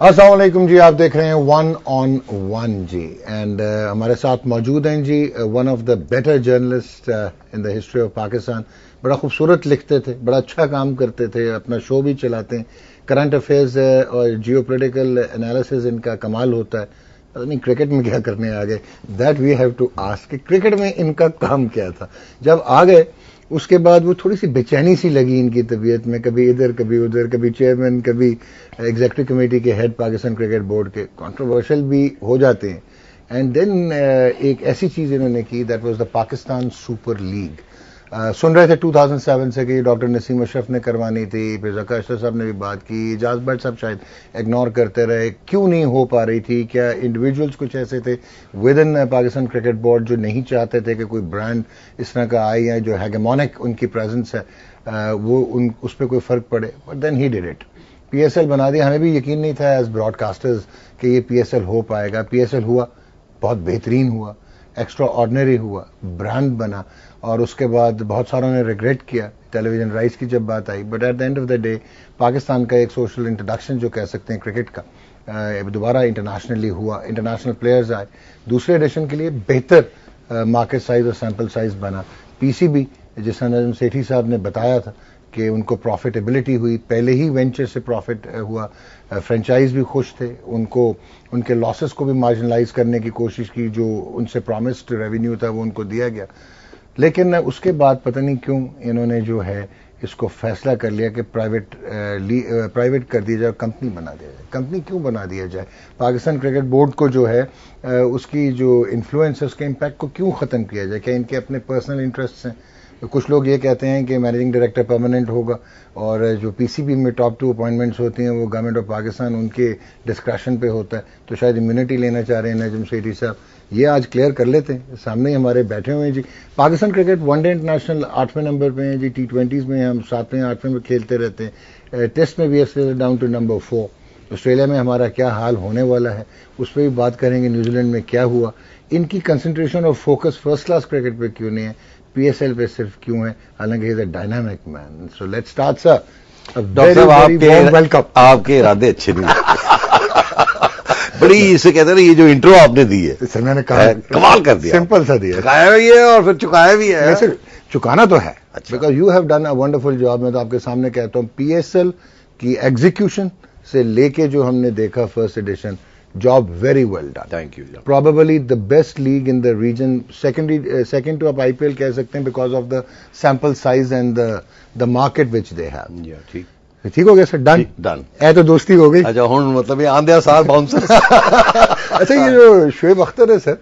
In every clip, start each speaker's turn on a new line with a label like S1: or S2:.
S1: अस्सलाम वालेकुम जी, आप देख रहे हैं 1on1 जी। एंड हमारे साथ मौजूद हैं जी one of the better journalist in the history of Pakistan. बड़ा खूबसूरत लिखते थे, बड़ा अच्छा काम करते थे, अपना शो भी चलाते हैं। करंट अफेयर्स और जियो पोलिटिकल एनालिसिस इनका कमाल होता है। पता नहीं क्रिकेट में क्या करने आ गए, that we have to ask कि क्रिकेट में इनका काम क्या था। जब आ गए उसके बाद वो थोड़ी सी बेचैनी सी लगी इनकी तबीयत में, कभी इधर कभी उधर, कभी चेयरमैन, कभी एग्जीक्यूटिव कमेटी के हेड पाकिस्तान क्रिकेट बोर्ड के, कंट्रोवर्शियल भी हो जाते हैं। एंड देन एक ऐसी चीज इन्होंने की, that was the Pakistan super league. सुन रहे थे 2007 से कि डॉक्टर नसीम अशरफ ने करवानी थी, फिर ज़का अशरफ साहब ने भी बात की, इजाज भट्ट साहब शायद इग्नोर करते रहे। क्यों नहीं हो पा रही थी? क्या इंडिविजुअल्स कुछ ऐसे थे with in Pakistan cricket board जो नहीं चाहते थे कि कोई ब्रांड इस तरह का आई है जो हैगेमोनिक उनकी प्रेजेंस है, वो उस पर कोई फर्क पड़े? But then he did it, PSL बना दिया। हमें भी यकीन नहीं था एज ब्रॉडकास्टर्स कि ये पीएसएल हो पाएगा। पीएसएल हुआ, बहुत बेहतरीन हुआ, एक्स्ट्रा ऑर्डिनरी हुआ, ब्रांड बना, और उसके बाद बहुत सारों ने रिग्रेट किया टेलीविजन राइट्स की जब बात आई। But at the end of the day Pakistan का एक सोशल इंट्रोडक्शन जो कह सकते हैं क्रिकेट का दोबारा इंटरनेशनली हुआ, इंटरनेशनल प्लेयर्स आए, दूसरे एडिशन के लिए बेहतर मार्केट साइज और सैंपल साइज बना। पीसीबी जिस नजम सेठी साहब ने बताया था कि उनको प्रॉफिटेबिलिटी हुई, पहले ही वेंचर से प्रॉफिट हुआ, फ्रेंचाइज भी खुश थे, उनको उनके लॉसेस को भी मार्जिनलाइज करने की कोशिश की, जो उनसे प्रॉमिस्ड रेवेन्यू था वो उनको दिया गया। लेकिन उसके बाद पता नहीं क्यों इन्होंने जो है इसको फैसला कर लिया कि प्राइवेट कर दिया जाए, कंपनी बना दिया जाए। कंपनी क्यों बना दिया जाए? पाकिस्तान क्रिकेट बोर्ड को जो है उसकी जो इन्फ्लुएंस है, उसके इम्पैक्ट को क्यों खत्म किया जाए? क्या इनके अपने पर्सनल इंटरेस्ट हैं? तो कुछ लोग ये कहते हैं कि मैनेजिंग डायरेक्टर परमानेंट होगा और जो पीसीबी में टॉप 2 अपॉइंटमेंट्स होती हैं वो गवर्नमेंट ऑफ पाकिस्तान उनके डिस्क्रेशन पे होता है। तो शायद इम्यूनिटी लेना चाह रहे हैं नजम सेठी साहब। ये आज क्लियर कर लेते हैं, सामने ही हमारे बैठे हुए हैं जी। पाकिस्तान क्रिकेट वनडे इंटरनेशनल 8वें नंबर पे हैं जी। T20s में हम 7वें 8वें में खेलते रहते हैं। टेस्ट में भी डाउन टू नंबर 4। ऑस्ट्रेलिया में हमारा क्या हाल होने वाला है उस पर भी बात करेंगे। न्यूजीलैंड में क्या हुआ, इनकी कंसंट्रेशन और फोकस फर्स्ट क्लास क्रिकेट पे क्यों नहीं है, पीएसएल पे सिर्फ क्यों है, हालांकि is a dynamic man. So let's start sir.
S2: Doctor साहब आपके इरादे अच्छे नहीं बड़ी इसे कहते हैं ना, ये जो इंट्रो आपने दी है
S1: सर मैंने कहा
S2: कमाल कर दिया,
S1: सिंपल सा दिया,
S2: चुकाया भी है और फिर चुकाया भी है।
S1: सर चुकाना तो है, because you have done a wonderful job. मैं तो आपके सामने कहता हूँ पीएसएल की एग्जीक्यूशन से लेके जो हमने देखा first edition, job very well done.
S2: Thank you.
S1: Probably the best league in the region, second to up IPL कह सकते हैं because of the sample size and the market which they have.
S2: ठीक
S1: हो गया सर, डन है तो दोस्ती हो गई।
S2: अच्छा हुन मतलब ये आंधिया सार बाउंसर
S1: अच्छा ये जो शोएब अख्तर है सर,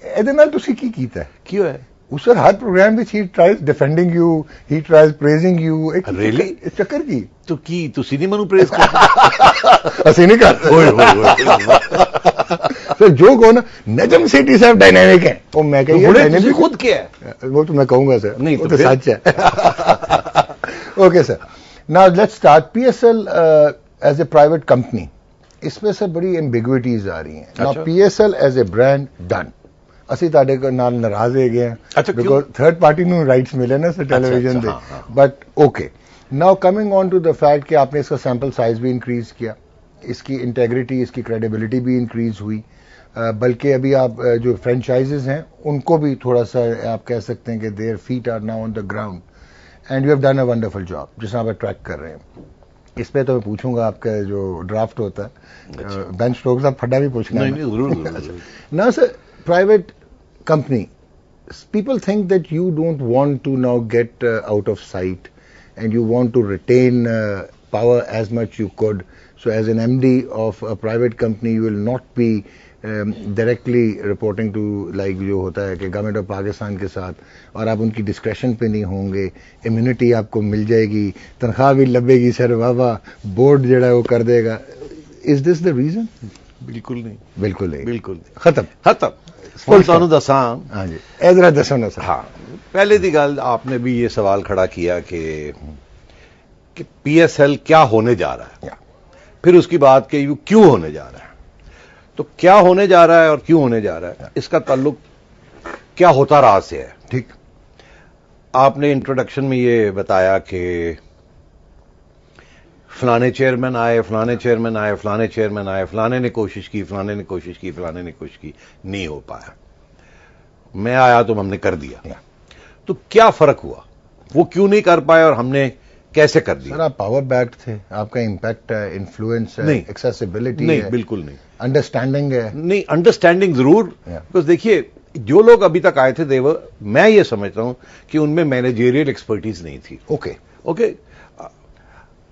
S1: ਇਹਦੇ ਨਾਲ ਤੁਸੀਂ ਕੀ ਕੀਤਾ ਹੈ?
S2: क्यों है
S1: उस सर हर प्रोग्राम ਵਿੱਚ he tries defending you, he tries praising you।
S2: really
S1: ਚੱਕਰ ਕੀ
S2: तो की ਤੁਸੀਂ ਨਹੀਂ ਮੈਨੂੰ प्रेज करते?
S1: ਅਸੀਂ नहीं करते सर। जो कहो ना नजम सेठी साहब डायनामिक है, वो मैं कही
S2: खुद क्या है,
S1: वो तो मैं कहूंगा सर,
S2: नहीं
S1: वो तो सच है। Okay sir, now let's start PSL as a private company. इसमें सर बड़ी एम्बिग्विटीज आ रही हैं। Now PSL as a brand done, ਅਸੀਂ ਤੁਹਾਡੇ ਕੋਲ ਨਾਲ ਨਾਰਾਜ਼ ਹੋ ਗਏ ਹਾਂ ਬਿਕੋਜ਼ ਥਰਡ ਪਾर्टी ਨੂੰ ਰਾਈट्स मिले ना सर टेलीविजन ਦੇ। But okay, now coming on to the fact कि आपने इसका सैंपल साइज भी इंक्रीज किया, इसकी इंटेग्रिटी, इसकी क्रेडिबिलिटी भी इंक्रीज हुई, बल्कि अभी आप जो फ्रेंचाइजेज हैं उनको भी थोड़ा सा आप कह सकते हैं कि there feet are now on the ground and you have done a wonderful job जिसमें आप अट्रैक्ट कर रहे हैं। इस पे तो मैं पूछूंगा आपका जो ड्राफ्ट होता है, बेंच स्टोक्स आप फड्डा भी पूछना ना sir. Private company, people think that you don't want to now get out of sight and you want to retain power as much you could. So as an MD of a private company, you will not be directly reporting to like जो होता है कि government of Pakistan के साथ, और आप उनकी discretion पे नहीं होंगे, इम्यूनिटी आपको मिल जाएगी, तनख्वाह भी लबेगी सर, वाह बोर्ड जो है वो कर देगा। Is this the reason?
S2: बिल्कुल नहीं,
S1: बिल्कुल नहीं,
S2: बिल्कुल
S1: खत्म।
S2: ਤੁਹਾਨੂੰ ਦੱਸਾਂ
S1: हाँ जी, इधर दसो ना सर।
S2: हाँ, पहले दी गल आपने भी ये सवाल खड़ा किया कि पीएसएल क्या होने जा रहा है, फिर उसकी बात कि ये क्यों होने जा रहा है। तो क्या होने जा रहा है और क्यों होने जा रहा है, इसका ताल्लुक क्या होता रहा से है।
S1: ठीक,
S2: आपने इंट्रोडक्शन में ये बताया कि फलाने चेयरमैन आए, फलाने चेयरमैन आए, फलाने चेयरमैन आए, फलाने ने कोशिश की, फलाने ने कोशिश की, फलाने ने कोशिश की, नहीं हो पाया। मैं आया तो हमने कर दिया। तो क्या फर्क हुआ? वो क्यों नहीं कर पाए और हमने कैसे कर दिया?
S1: सर आप पावर बैक्ड थे, आपका इंपैक्ट है, इन्फ्लुएंस है, एक्सेसिबिलिटी
S2: नहीं,
S1: है,
S2: बिल्कुल नहीं,
S1: अंडरस्टैंडिंग है।
S2: नहीं, अंडरस्टैंडिंग जरूर, बिकॉज देखिए जो लोग अभी तक आए थे देवर, मैं ये समझता हूं कि उनमें मैनेजेरियल एक्सपर्टीज नहीं थी। ओके,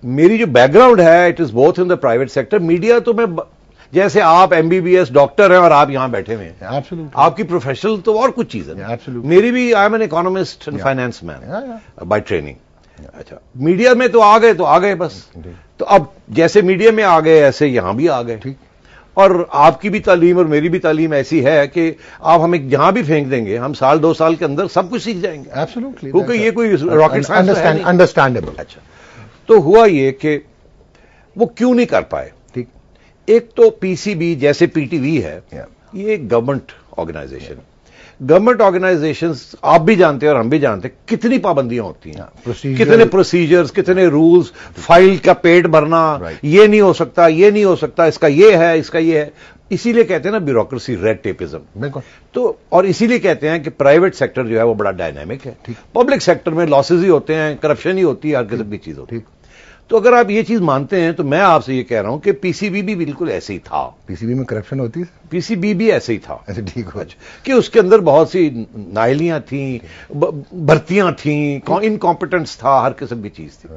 S2: मेरी जो बैकग्राउंड है it is both in the private sector. Media तो मैं, जैसे आप एमबीबीएस डॉक्टर हैं और आप यहां बैठे हुए हैं, आपकी प्रोफेशनल तो और कुछ चीज है। मेरी भी, I am an economist and finance man by training. अच्छा, मीडिया में तो आ गए तो आ गए बस। तो अब जैसे मीडिया में आ गए ऐसे यहां भी आ गए। और आपकी भी तालीम और मेरी भी तालीम ऐसी है कि आप हमें जहां भी फेंक देंगे, हम साल 2 साल के अंदर सब कुछ सीख जाएंगे।
S1: एब्सोल्युटली,
S2: क्योंकि ये कोई रॉकेट साइंस है नहीं।
S1: अंडरस्टैंडेबल।
S2: अच्छा, तो हुआ ये कि वो क्यों नहीं कर पाए? ठीक, एक तो पीसीबी जैसे पीटीवी है, ये एक गवर्नमेंट ऑर्गेनाइजेशन। गवर्नमेंट ऑर्गेनाइजेशंस आप भी जानते हैं और हम भी जानते हैं कितनी पाबंदियां होती हैं, कितने प्रोसीजर्स, कितने रूल्स, फाइल का पेट भरना, ये नहीं हो सकता, ये नहीं हो सकता, इसका ये है, इसका ये है। इसीलिए कहते हैं ना ब्यूरोक्रेसी, रेड टेपिज्म। बिल्कुल। तो और इसीलिए कहते हैं कि प्राइवेट सेक्टर जो है वो बड़ा डायनामिक है। पब्लिक सेक्टर में लॉसेज ही होते हैं, करप्शन ही होती है, हर किस्म की चीज होती है। तो अगर आप ये चीज मानते हैं तो मैं आपसे ये कह रहा हूं कि पीसीबी भी बिल्कुल ऐसे ही था। पीसीबी में करप्शन होती है? पीसीबी भी ऐसे ही था। अच्छा, ठीक हो। कि उसके अंदर बहुत सी नाइलियां थी, भर्तियां थी, इनकॉम्पिटेंस था, हर किस्म की चीज थी।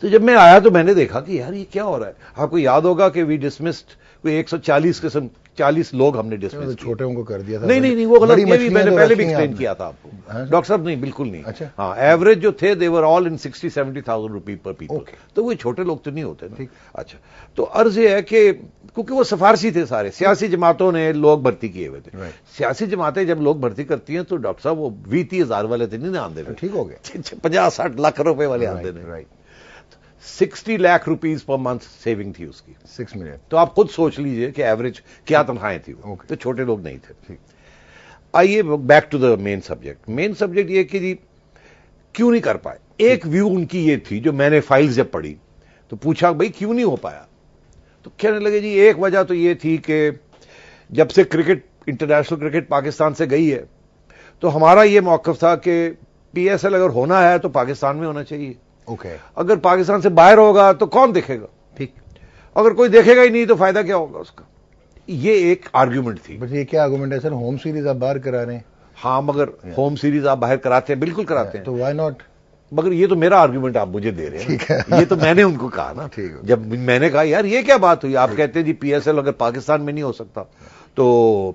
S2: तो जब मैं आया तो मैंने देखा कि यार ये क्या हो रहा है। आपको याद होगा कि वी डिसमिस्ड कोई 140 लोग हमने डिसमिस किए। छोटे को कर दिया था। नहीं, वो गलत, ये भी मैंने पहले भी एक्सप्लेन किया था आपको। डॉक्टर साहब नहीं, बिल्कुल नहीं। अच्छा, हाँ, एवरेज जो थे they were all in 60-70,000 rupees पर पीपल। तो वो छोटे लोग तो नहीं होते ना। अच्छा, तो अर्ज ये है कि क्योंकि वो सिफारशी थे सारे, सियासी जमातों ने लोग भर्ती किए हुए थे। सियासी जमातें जब लोग भर्ती करती हैं तो डॉक्टर साहब वो 20-30 हजार वाले थे नहीं आंदे। ठीक हो गए। 50-60 लाख रुपए वाले आंदे ने। 60 lakh rupees per month saving थी उसकी, 6 मिलियन। तो आप खुद सोच लीजिए कि एवरेज क्या तनख्वाहें थी। तो छोटे लोग नहीं थे। आइए back to the main subject. Main subject ये कि जी क्यों नहीं कर पाए। एक व्यू उनकी ये थी, जो मैंने फाइल्स जब पढ़ी तो पूछा भाई क्यों नहीं हो पाया। तो कहने लगे जी एक वजह तो ये थी कि जब से क्रिकेट, इंटरनेशनल क्रिकेट पाकिस्तान से गई है तो हमारा ये मौकफ था कि पीएसएल अगर होना है तो पाकिस्तान में होना चाहिए। अगर पाकिस्तान से बाहर होगा तो कौन देखेगा? ठीक, अगर कोई देखेगा ही नहीं तो फायदा क्या होगा उसका। ये एक आर्ग्यूमेंट थी। बस ये क्या आर्ग्यूमेंट है सर? होम सीरीज आप बाहर करा रहे हैं। हाँ, मगर होम सीरीज आप बाहर कराते हैं, बिल्कुल कराते हैं। तो व्हाई नॉट? मगर ये तो मेरा आर्ग्यूमेंट आप मुझे दे रहे हैं। ये तो मैंने उनको कहा ना। जब मैंने कहा यार ये क्या बात हुई, आप कहते हैं जी पीएसएल अगर पाकिस्तान में नहीं हो सकता तो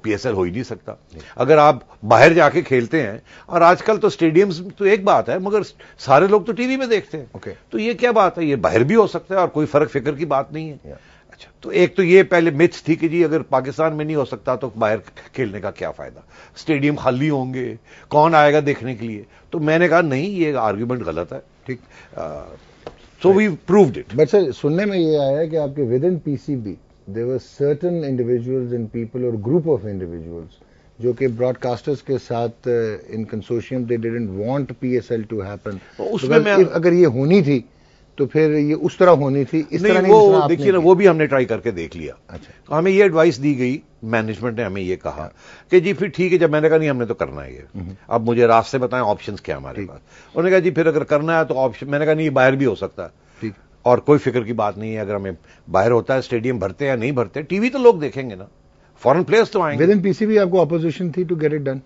S2: पीएसएल हो ही नहीं सकता। अगर आप बाहर जाके खेलते हैं, और आजकल तो स्टेडियम्स तो एक बात है मगर सारे लोग तो टीवी में देखते हैं। तो ये क्या बात है, ये बाहर भी हो सकता है और कोई फर्क फिक्र की बात नहीं है। अच्छा, तो एक तो ये पहले मिथ थी कि जी अगर पाकिस्तान में नहीं हो सकता तो बाहर खेलने का क्या फायदा, स्टेडियम खाली होंगे, कौन आएगा देखने के लिए। तो मैंने कहा नहीं, ये आर्ग्यूमेंट गलत है। ठीक, so we proved it. But sir सुनने में ये आया है कि आपके within PCB there were certain individuals and people or group of individuals जो कि ब्रॉडकास्टर्स के साथ इन consortium they didn't want PSL to happen। उसमें अगर ये होनी थी तो फिर ये उस तरह होनी थी, इस तरह नहीं। वो देखिए ना, वो भी हमने ट्राई करके देख लिया। अच्छा, तो हमें ये एडवाइस दी गई, मैनेजमेंट ने हमें ये कहा कि जी फिर ठीक है, जब मैंने कहा नहीं हमने तो करना है ये, अब मुझे रास्ते बताएं, ऑप्शंस क्या हमारे पास। उन्होंने कहा जी फिर अगर करना है तो ऑप्शन, मैंने कहा नहीं बाहर भी हो सकता है और कोई फिक्र की बात नहीं है। अगर हमें बाहर होता है, स्टेडियम भरते हैं या नहीं भरते, टीवी तो लोग देखेंगे ना, फॉरेन प्लेयर्स तो आएंगे। विद इन पीसीबी आपको ऑपोजिशन थी टू गेट इट डन?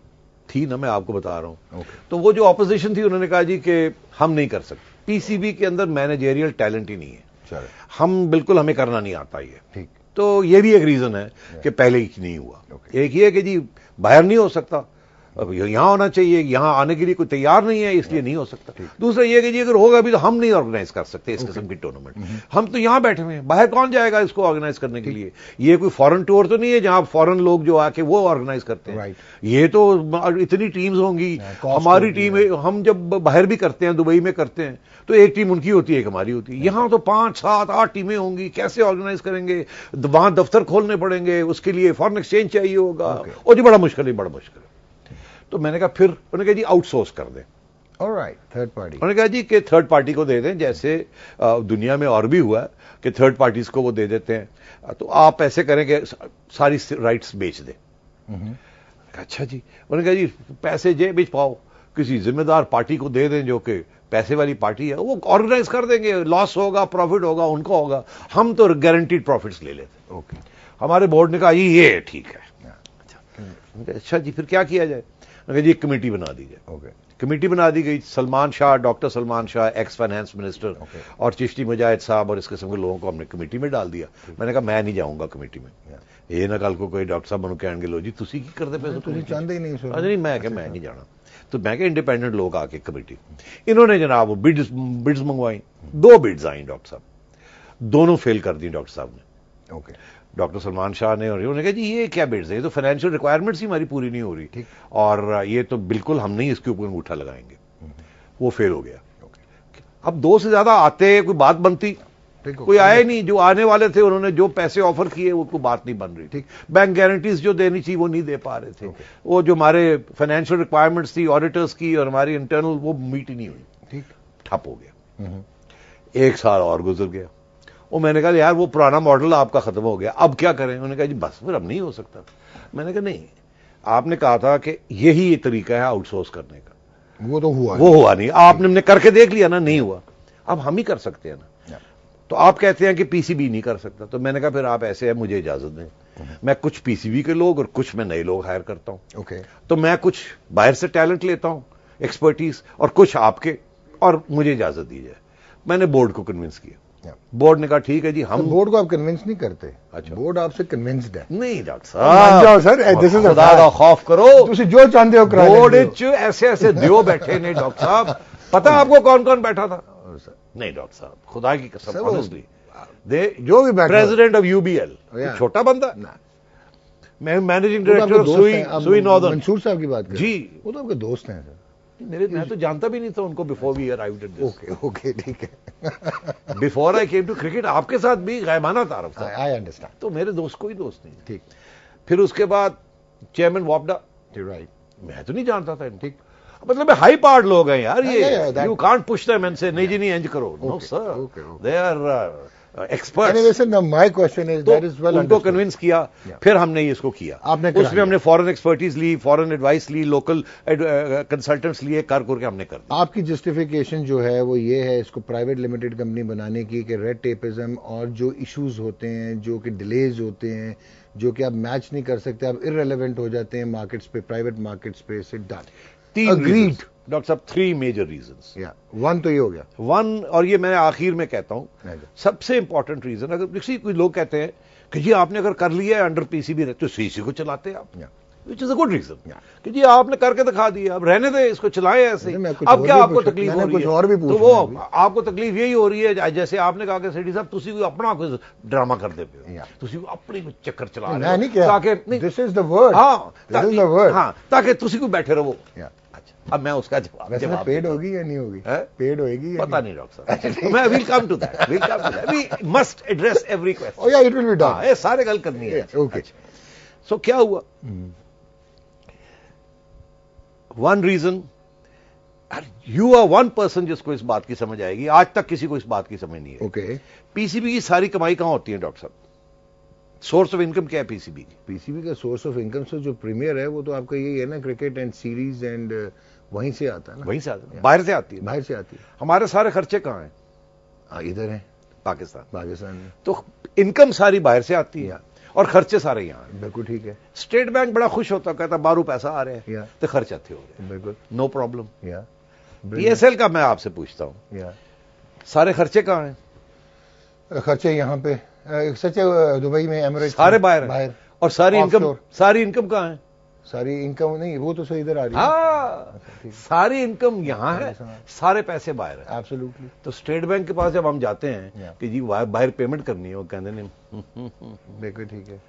S2: थी ना, मैं आपको बता रहा हूं। तो वो जो ऑपोजिशन थी उन्होंने कहा जी कि हम नहीं कर सकते, पीसीबी के अंदर मैनेजेरियल टैलेंट ही नहीं है, हम बिल्कुल, हमें करना नहीं आता ये। ठीक, तो ये भी एक रीजन है कि पहले ही नहीं हुआ। एक ये कि जी बाहर नहीं हो सकता, अब यहां होना चाहिए, यहां आने के लिए कोई तैयार नहीं है, इसलिए नहीं हो सकता। दूसरा ये कि जी अगर होगा भी तो हम नहीं ऑर्गेनाइज कर सकते इस किस्म की टूर्नामेंट। हम तो यहां बैठे हुए हैं, बाहर कौन जाएगा इसको ऑर्गेनाइज करने के लिए। ये कोई फॉरेन टूर तो नहीं है जहां फॉरेन लोग जो आके वो ऑर्गेनाइज करते हैं। ये तो इतनी टीम्स होंगी, हमारी टीम, हम जब बाहर भी करते हैं, दुबई में करते हैं तो एक टीम उनकी होती है, एक हमारी होती है। यहां तो 5, 7, 8 टीमें होंगी, कैसे ऑर्गेनाइज करेंगे, वहां दफ्तर खोलने पड़ेंगे, उसके लिए फॉरेन एक्सचेंज चाहिए होगा, और जी बड़ा मुश्किल है, बड़ा मुश्किल है। तो मैंने कहा फिर उन्होंने कहा जी आउटसोर्स कर दें।
S1: Alright, third party.
S2: उन्होंने कहा जी कि थर्ड पार्टी को दे दें, जैसे दुनिया में और भी हुआ है कि थर्ड पार्टीज को वो दे देते हैं, तो आप ऐसे करें कि सारी राइट्स बेच दें। अच्छा जी। उन्होंने कहा जी पैसे जे बेच पाओ, किसी जिम्मेदार पार्टी को दे दें जो कि पैसे वाली पार्टी है, वो ऑर्गेनाइज कर देंगे, लॉस होगा प्रॉफिट होगा उनका होगा, हम तो गारंटीड प्रॉफिट्स ले लेते।
S1: ओके।
S2: हमारे बोर्ड ने कहा जी ये ठीक है। अच्छा जी फिर क्या किया जाए? जी एक कमेटी बना दी जाए।
S1: ओके।
S2: कमेटी बना दी गई, Salman Shah, doctor Salman Shah, ex finance minister, और चिश्ती मुजाहिद साहब और इस किस्म के लोगों को हमने कमेटी में डाल दिया। मैंने कहा मैं नहीं जाऊंगा कमेटी में, ये ना कल को कोई डॉक्टर साहब बनो कहेंगे लो जी तुसी की करते पैसे,
S1: तुसी चाहते ही नहीं।
S2: नहीं मैं क्या, मैं नहीं जाना। तो मैं क्या इंडिपेंडेंट लोग आके कमेटी, इन्होंने जनाब वो बिड्स मंगवाई, 2 बिड्स आई डॉक्टर साहब, दोनों फेल कर दी डॉक्टर साहब ने।
S1: ओके।
S2: डॉक्टर सलमान शाह ने, और उन्होंने कहा जी ये क्या बिड्स है, ये तो फाइनेंशियल रिक्वायरमेंट्स ही हमारी पूरी नहीं हो रही, और ये तो बिल्कुल हम नहीं इसके ऊपर अंगूठा लगाएंगे। वो फेल हो गया। अब 2 से ज्यादा आते कोई बात बनती, कोई आए नहीं, जो आने वाले थे उन्होंने जो पैसे ऑफर किए वो कोई बात नहीं बन रही। ठीक, बैंक गारंटीज जो देनी चाहिए वो नहीं दे पा रहे थे। वो जो हमारे फाइनेंशियल रिक्वायरमेंट्स थी ऑडिटर्स की और हमारी इंटरनल, वो मीट ही नहीं हुई। ठीक, ठप हो गया। 1 साल और गुजर गया। वो मैंने कहा यार वो पुराना मॉडल आपका खत्म हो गया, अब क्या करें? उन्होंने कहा जी बस फिर अब नहीं हो सकता। मैंने कहा नहीं, आपने कहा था कि यही ये तरीका है आउटसोर्स करने का,
S1: वो तो हुआ,
S2: वो हुआ नहीं। आपने करके देख लिया ना, नहीं हुआ, अब हम ही कर सकते हैं ना। तो आप कहते हैं कि पीसीबी नहीं कर सकता, तो मैंने कहा फिर आप ऐसे है, मुझे इजाजत दें, मैं कुछ पीसीबी के लोग और कुछ मैं नए लोग हायर करता हूं।
S1: ओके।
S2: तो मैं कुछ बाहर से टैलेंट लेता हूं, एक्सपर्टीज, और कुछ आपके, और मुझे इजाजत दी जाए। मैंने बोर्ड को कन्विंस किया। बोर्ड ने कहा ठीक है जी हम।
S1: बोर्ड को आप कन्विंस नहीं करते।
S2: अच्छा,
S1: बोर्ड आपसे कन्विंस्ड है।
S2: नहीं डॉक्टर साहब,
S1: मान जाओ सर, दिस इज
S2: खुदा दा खौफ करो,
S1: तुसी जो चाहते हो करा
S2: बोर्ड ऐसे ऐसे दियो बैठे ने डॉक्टर साहब। पता आपको कौन कौन बैठा था? नहीं डॉक्टर साहब, खुदा की कसम, ऑनेस्टली,
S1: जो भी बैठा,
S2: प्रेसिडेंट ऑफ यूबीएल, छोटा बंदा, मैं मैनेजिंग डायरेक्टर ऑफ सुई नॉर्दर्न।
S1: मंसूर साहब की बात कर
S2: जी,
S1: वो तो आपके दोस्त हैं सर।
S2: मैं तो जानता भी नहीं था उनको before we arrived at this.
S1: Okay okay, ठीक है।
S2: Before I came to cricket आपके साथ भी गायबाना तारफ था।
S1: I understand.
S2: तो मेरे दोस्त कोई दोस्त नहीं।
S1: ठीक।
S2: फिर उसके बाद चेयरमैन वापडा,
S1: राइट,
S2: मैं तो नहीं जानता था। ठीक, मतलब हाई पावर्ड लोग हैं यार ये, you can't push them end से नहीं जी नहीं एंज करो। No sir, they are expert.
S1: My question is that is well
S2: उनको कन्विंस किया। फिर हमने ये इसको किया, उसमें हमने फॉरेन एक्सपर्टीज ली, फॉरेन एडवाइस ली, लोकल कंसल्टेंट्स लिए, करके हमने कर दिया।
S1: आपकी जस्टिफिकेशन जो है वो ये है इसको प्राइवेट लिमिटेड कंपनी बनाने की कि रेड टेपिज्म और जो इश्यूज होते हैं, जो कि डिलेज होते हैं, जो कि आप मैच नहीं कर सकते, आप इररेलेवेंट हो जाते हैं मार्केट्स पे, प्राइवेट मार्केट्स पे, सिट डन।
S2: अग्रीड डॉक्टर साहब, 3 मेजर रीजंस।
S1: वन तो ये हो गया, वन,
S2: और ये मैं आखिर में कहता हूं सबसे इंपॉर्टेंट रीजन। अगर किसी कोई लोग कहते हैं कि जी आपने अगर कर लिया है अंडर पीसीबी तो सीसी को चलाते हैं आप, which is a good reason कि जी आपने करके दिखा दिया, अब रहने दे, इसको चलाएं ऐसे। अब क्या आपको तकलीफ हो रही है?
S1: और भी
S2: तो वो आपको तकलीफ यही हो रही है जैसे आपने कहा कि सेठी साहब तुसी कोई अपना कोई ड्रामा करते पे, तुसी अपनी चक्कर चला रहे हो ताकि
S1: this is the word, this is the word,
S2: हां, ताकि तुसी कोई बैठे रहो। अब मैं उसका जवाब
S1: पेड होगी या नहीं होगी, पेड होगी
S2: पता नहीं डॉक्टर साहब, मैं will come to that, we must address every question.
S1: Oh yeah it will be done,
S2: ये सारे गल करनी है।
S1: ओके।
S2: सो क्या हुआ? One reason, you are one person जिसको इस बात की समझ आएगी, आज तक किसी को इस बात की समझ नहीं है।
S1: ओके।
S2: पीसीबी की सारी कमाई कहां होती है डॉक्टर साहब? सोर्स ऑफ इनकम क्या है पीसीबी की?
S1: पीसीबी का सोर्स ऑफ इनकम से जो प्रीमियर है वो तो आपका यही है ना, क्रिकेट एंड सीरीज एंड वहीं से आता है ना,
S2: वहीं से आता है, बाहर से आती है,
S1: बाहर से आती है।
S2: हमारे सारे खर्चे कहां हैं?
S1: इधर हैं,
S2: पाकिस्तान में। तो इनकम सारी बाहर से आती है और खर्चे सारे यहां हैं।
S1: बिल्कुल ठीक है।
S2: स्टेट बैंक बड़ा खुश होता, कहता बारू पैसा आ रहे हैं तो खर्च अच्छे हो गए,
S1: बिल्कुल
S2: नो प्रॉब्लम। पीएसएल का मैं आपसे पूछता हूं, सारे खर्चे कहां हैं?
S1: खर्चे यहां पे सच्चे दुबई में, एमिरेट्स
S2: सारे बाहर, और सारी इनकम कहां है?
S1: सारी इनकम नहीं, वो तो सही इधर आ रही है।
S2: हाँ, सारी इनकम यहां है, सारे पैसे बाहर है।
S1: एब्सोल्युटली।
S2: तो स्टेट बैंक के पास जब हम जाते हैं कि जी बाहर पेमेंट करनी है, वो कहते नहीं,
S1: बिल्कुल ठीक है।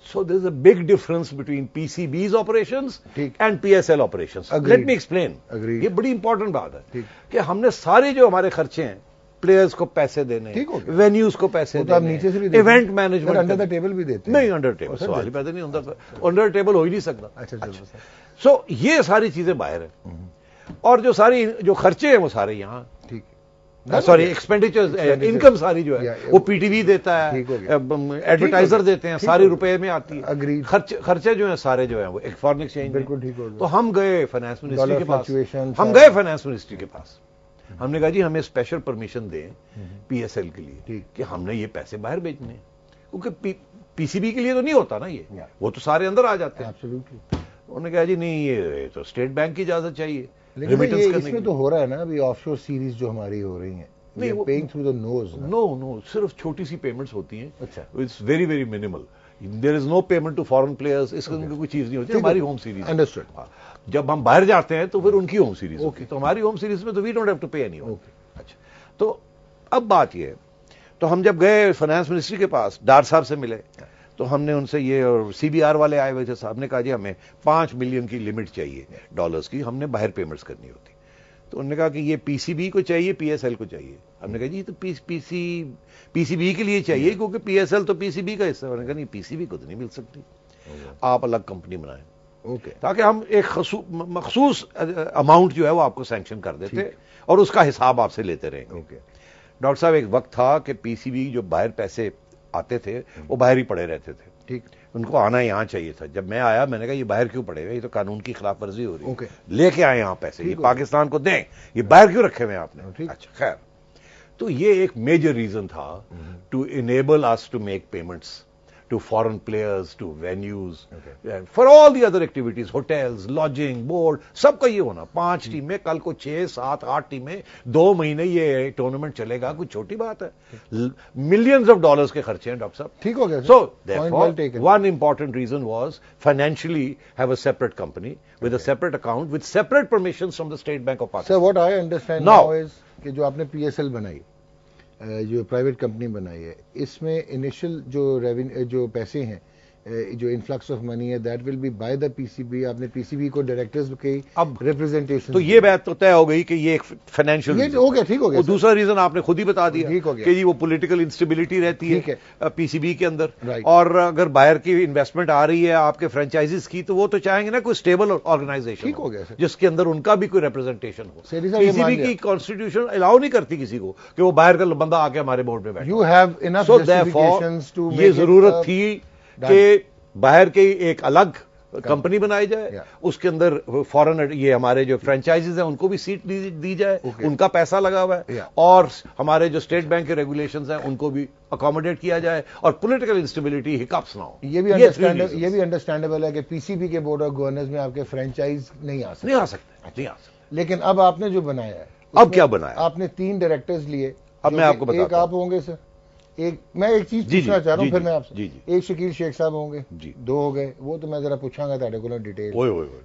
S2: So there's a big difference between PCB's operations and PSL operations. Let me explain. ये बड़ी इंपॉर्टेंट बात है कि हमने सारे जो हमारे खर्चे हैं, प्लेयर्स को पैसे देने, वेन्यूज को पैसे देने,
S1: नीचे से
S2: event management,
S1: under the table भी देते हैं।
S2: नहीं, अंडर टेबल सवाल ही पैदा नहीं होता, अंडर टेबल हो ही नहीं सकता।
S1: अच्छा,
S2: सो ये सारी चीजें बाहर है। और जो सारी जो खर्चे हैं वो सारे यहाँ,
S1: ठीक,
S2: सॉरी एक्सपेंडिचर, इनकम सारी जो है वो पीटीवी देता है, एडवर्टाइजर देते हैं, सारी रुपए में आती है। खर्चे जो है सारे जो है वो एक फॉरेन एक्सचेंज।
S1: बिल्कुल ठीक हो गया।
S2: तो हम गए फाइनेंस मिनिस्ट्री के पास, हमने कहा जी हमें स्पेशल परमिशन दें पीएसएल के लिए कि हमने ये पैसे बाहर भेजने, क्योंकि पीसीबी के लिए तो नहीं होता ना ये, वो तो सारे अंदर आ जाते हैं। उन्होंने कहा जी नहीं, ये तो स्टेट बैंक की इजाजत चाहिए।
S1: लेकिन ये इसमें तो हो रहा है ना अभी ऑफशोर सीरीज जो हमारी हो रही हैं, नहीं वो paying through the nose.
S2: No, सिर्फ छोटी सी पेमेंट्स होती हैं। अच्छा, it's very very minimal. There is no payment to foreign players, इस किस्म की कोई चीज नहीं होती। हमारी होम सीरीज,
S1: अंडरस्टूड।
S2: जब हम बाहर जाते हैं तो फिर उनकी होम सीरीज होती है, तो हमारी होम सीरीज में तो वी डोंट हैव टू पे एनी। अच्छा, तो अब बात ये है, तो हम जब गए फाइनेंस मिनिस्ट्री के पास, डार साहब से मिले, तो हमने उनसे ये, और सीबीआर वाले आए हुए थे, साहब ने कहा जी हमें 5 मिलियन की लिमिट चाहिए डॉलर्स की, हमने बाहर पेमेंट्स करनी होती। तो उन्होंने कहा कि ये पीसीबी को चाहिए, पीएसएल को चाहिए। हमने कहा जी तो पीसीबी के लिए चाहिए, क्योंकि पीएसएल तो पीसीबी का हिस्सा है। उन्होंने कहा नहीं, पीसीबी को तो नहीं मिल सकती, आप अलग कंपनी बनाएं, ताकि हम एक मखसूस अमाउंट जो है वो आपको सैंक्शन कर देते और उसका हिसाब आपसे लेते रहेंगे। डॉक्टर साहब, एक वक्त था कि पीसीबी जो बाहर पैसे आते थे वो बाहर ही पड़े रहते थे, ठीक, उनको आना यहाँ चाहिए था। जब मैं आया, मैंने कहा ये बाहर क्यों पड़ेगा, ये तो कानून की खिलाफ वर्जी हो रही है, लेके आए यहाँ पैसे, ये पाकिस्तान को दें, ये बाहर क्यों रखे हुए आपने। अच्छा, खैर, तो ये एक मेजर रीजन था to enable us to make payments to foreign players, to venues, for all the other activities, hotels, lodging, board, सबका ये होना। 5 टीमें, कल को 6, 7, 8 टीमें, 2 महीने ये टूर्नामेंट चलेगा, कुछ छोटी बात है। मिलियंस ऑफ डॉलर्स के खर्चे हैं डॉक्टर साहब।
S1: ठीक हो गया।
S2: So therefore, one important reason was financially have a separate company with a separate account with separate permissions from the State Bank of Pakistan.
S1: Sir, what I understand now is कि जो आपने PSL बनाई, जो private company बनाई है, इसमें initial जो revenue, जो पैसे हैं, जो इन्फ्लक्स ऑफ मनी है, that will be by the PCB. आपने पीसीबी को डायरेक्टर्स की अब रिप्रेजेंटेशन,
S2: तो ये बात तो तय हो गई कि ये एक फाइनेंशियल
S1: हो गया, ठीक हो गया।
S2: दूसरा रीजन आपने खुद ही बता दिया,
S1: ठीक हो गया
S2: कि जी वो पॉलिटिकल इंस्टेबिलिटी रहती है पीसीबी के अंदर,
S1: right.
S2: और अगर बाहर की इन्वेस्टमेंट आ रही है आपके फ्रेंचाइजीज की, तो वो तो चाहेंगे ना कोई स्टेबल ऑर्गेनाइजेशन,
S1: ठीक हो गया,
S2: जिसके अंदर उनका भी कोई रिप्रेजेंटेशन हो। पीसीबी की कॉन्स्टिट्यूशन अलाउ नहीं करती किसी को कि वो बाहर का बंदा आके हमारे बोर्ड में बैठे।
S1: You have enough justifications to,
S2: ये जरूरत थी कि बाहर की एक अलग कंपनी बनाई जाए, उसके अंदर फॉरेन ये हमारे जो फ्रेंचाइजीज हैं उनको भी सीट दी जाए, उनका पैसा लगा हुआ है, और हमारे जो स्टेट बैंक के रेगुलेशंस हैं उनको भी अकोमोडेट किया जाए, और पॉलिटिकल इंस्टेबिलिटी हिकअप्स ना हो।
S1: ये भी अंडरस्टैंडेबल है कि पीसीबी के बोर्ड ऑफ गवर्नर्स में आपके फ्रेंचाइज नहीं आ सकते। लेकिन अब आपने जो बनाया है,
S2: अब क्या बनाया,
S1: आपने 3 डायरेक्टर्स लिए।
S2: अब मैं आपको बताता हूं,
S1: एक आप होंगे सर, मैं एक चीज पूछना चाह रहा हूं, फिर मैं आपसे, एक शकील शेख साहब होंगे, 2 हो गए, वो तो मैं जरा पूछांगा ताड़े को डिटेल।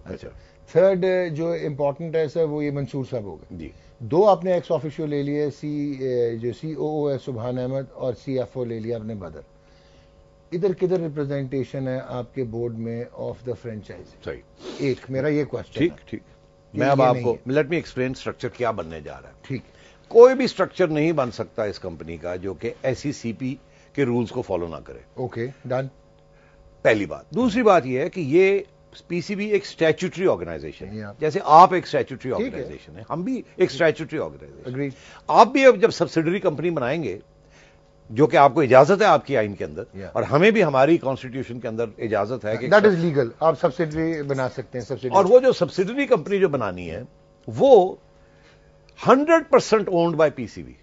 S2: अच्छा,
S1: थर्ड जो इंपॉर्टेंट है सर, वो ये मंसूर साहब हो गए। 2 आपने एक्स ऑफिशियो ले लिए, जो COO है सुभान अहमद, और CFO ले लिया आपने बदर। इधर किधर रिप्रेजेंटेशन है आपके बोर्ड में ऑफ द फ्रेंचाइज?
S2: सही,
S1: एक मेरा ये क्वेश्चन।
S2: ठीक, मैं अब आपको लेट मी एक्सप्लेन स्ट्रक्चर क्या बनने जा रहा है।
S1: ठीक,
S2: कोई भी स्ट्रक्चर नहीं बन सकता इस कंपनी का जो कि SECP के रूल्स को फॉलो ना करे।
S1: ओके, डन,
S2: पहली बात। दूसरी बात यह है कि ये पीसीबी एक स्टैट्यूटरी ऑर्गेनाइजेशन है, जैसे आप एक स्टैट्यूटरी ऑर्गेनाइजेशन है, हम भी एक स्टैट्यूटरी ऑर्गेनाइजेशन। आप भी अब जब सब्सिडरी कंपनी बनाएंगे, जो कि आपको इजाजत है आपकी आइन के अंदर, और हमें भी हमारी कॉन्स्टिट्यूशन के अंदर इजाजत है कि
S1: दैट इज लीगल, आप सब्सिडरी बना सकते हैं सब्सिडरी।
S2: और वो जो सब्सिडरी कंपनी जो बनानी है वो 100% ओन्ड बाय पीसीबी।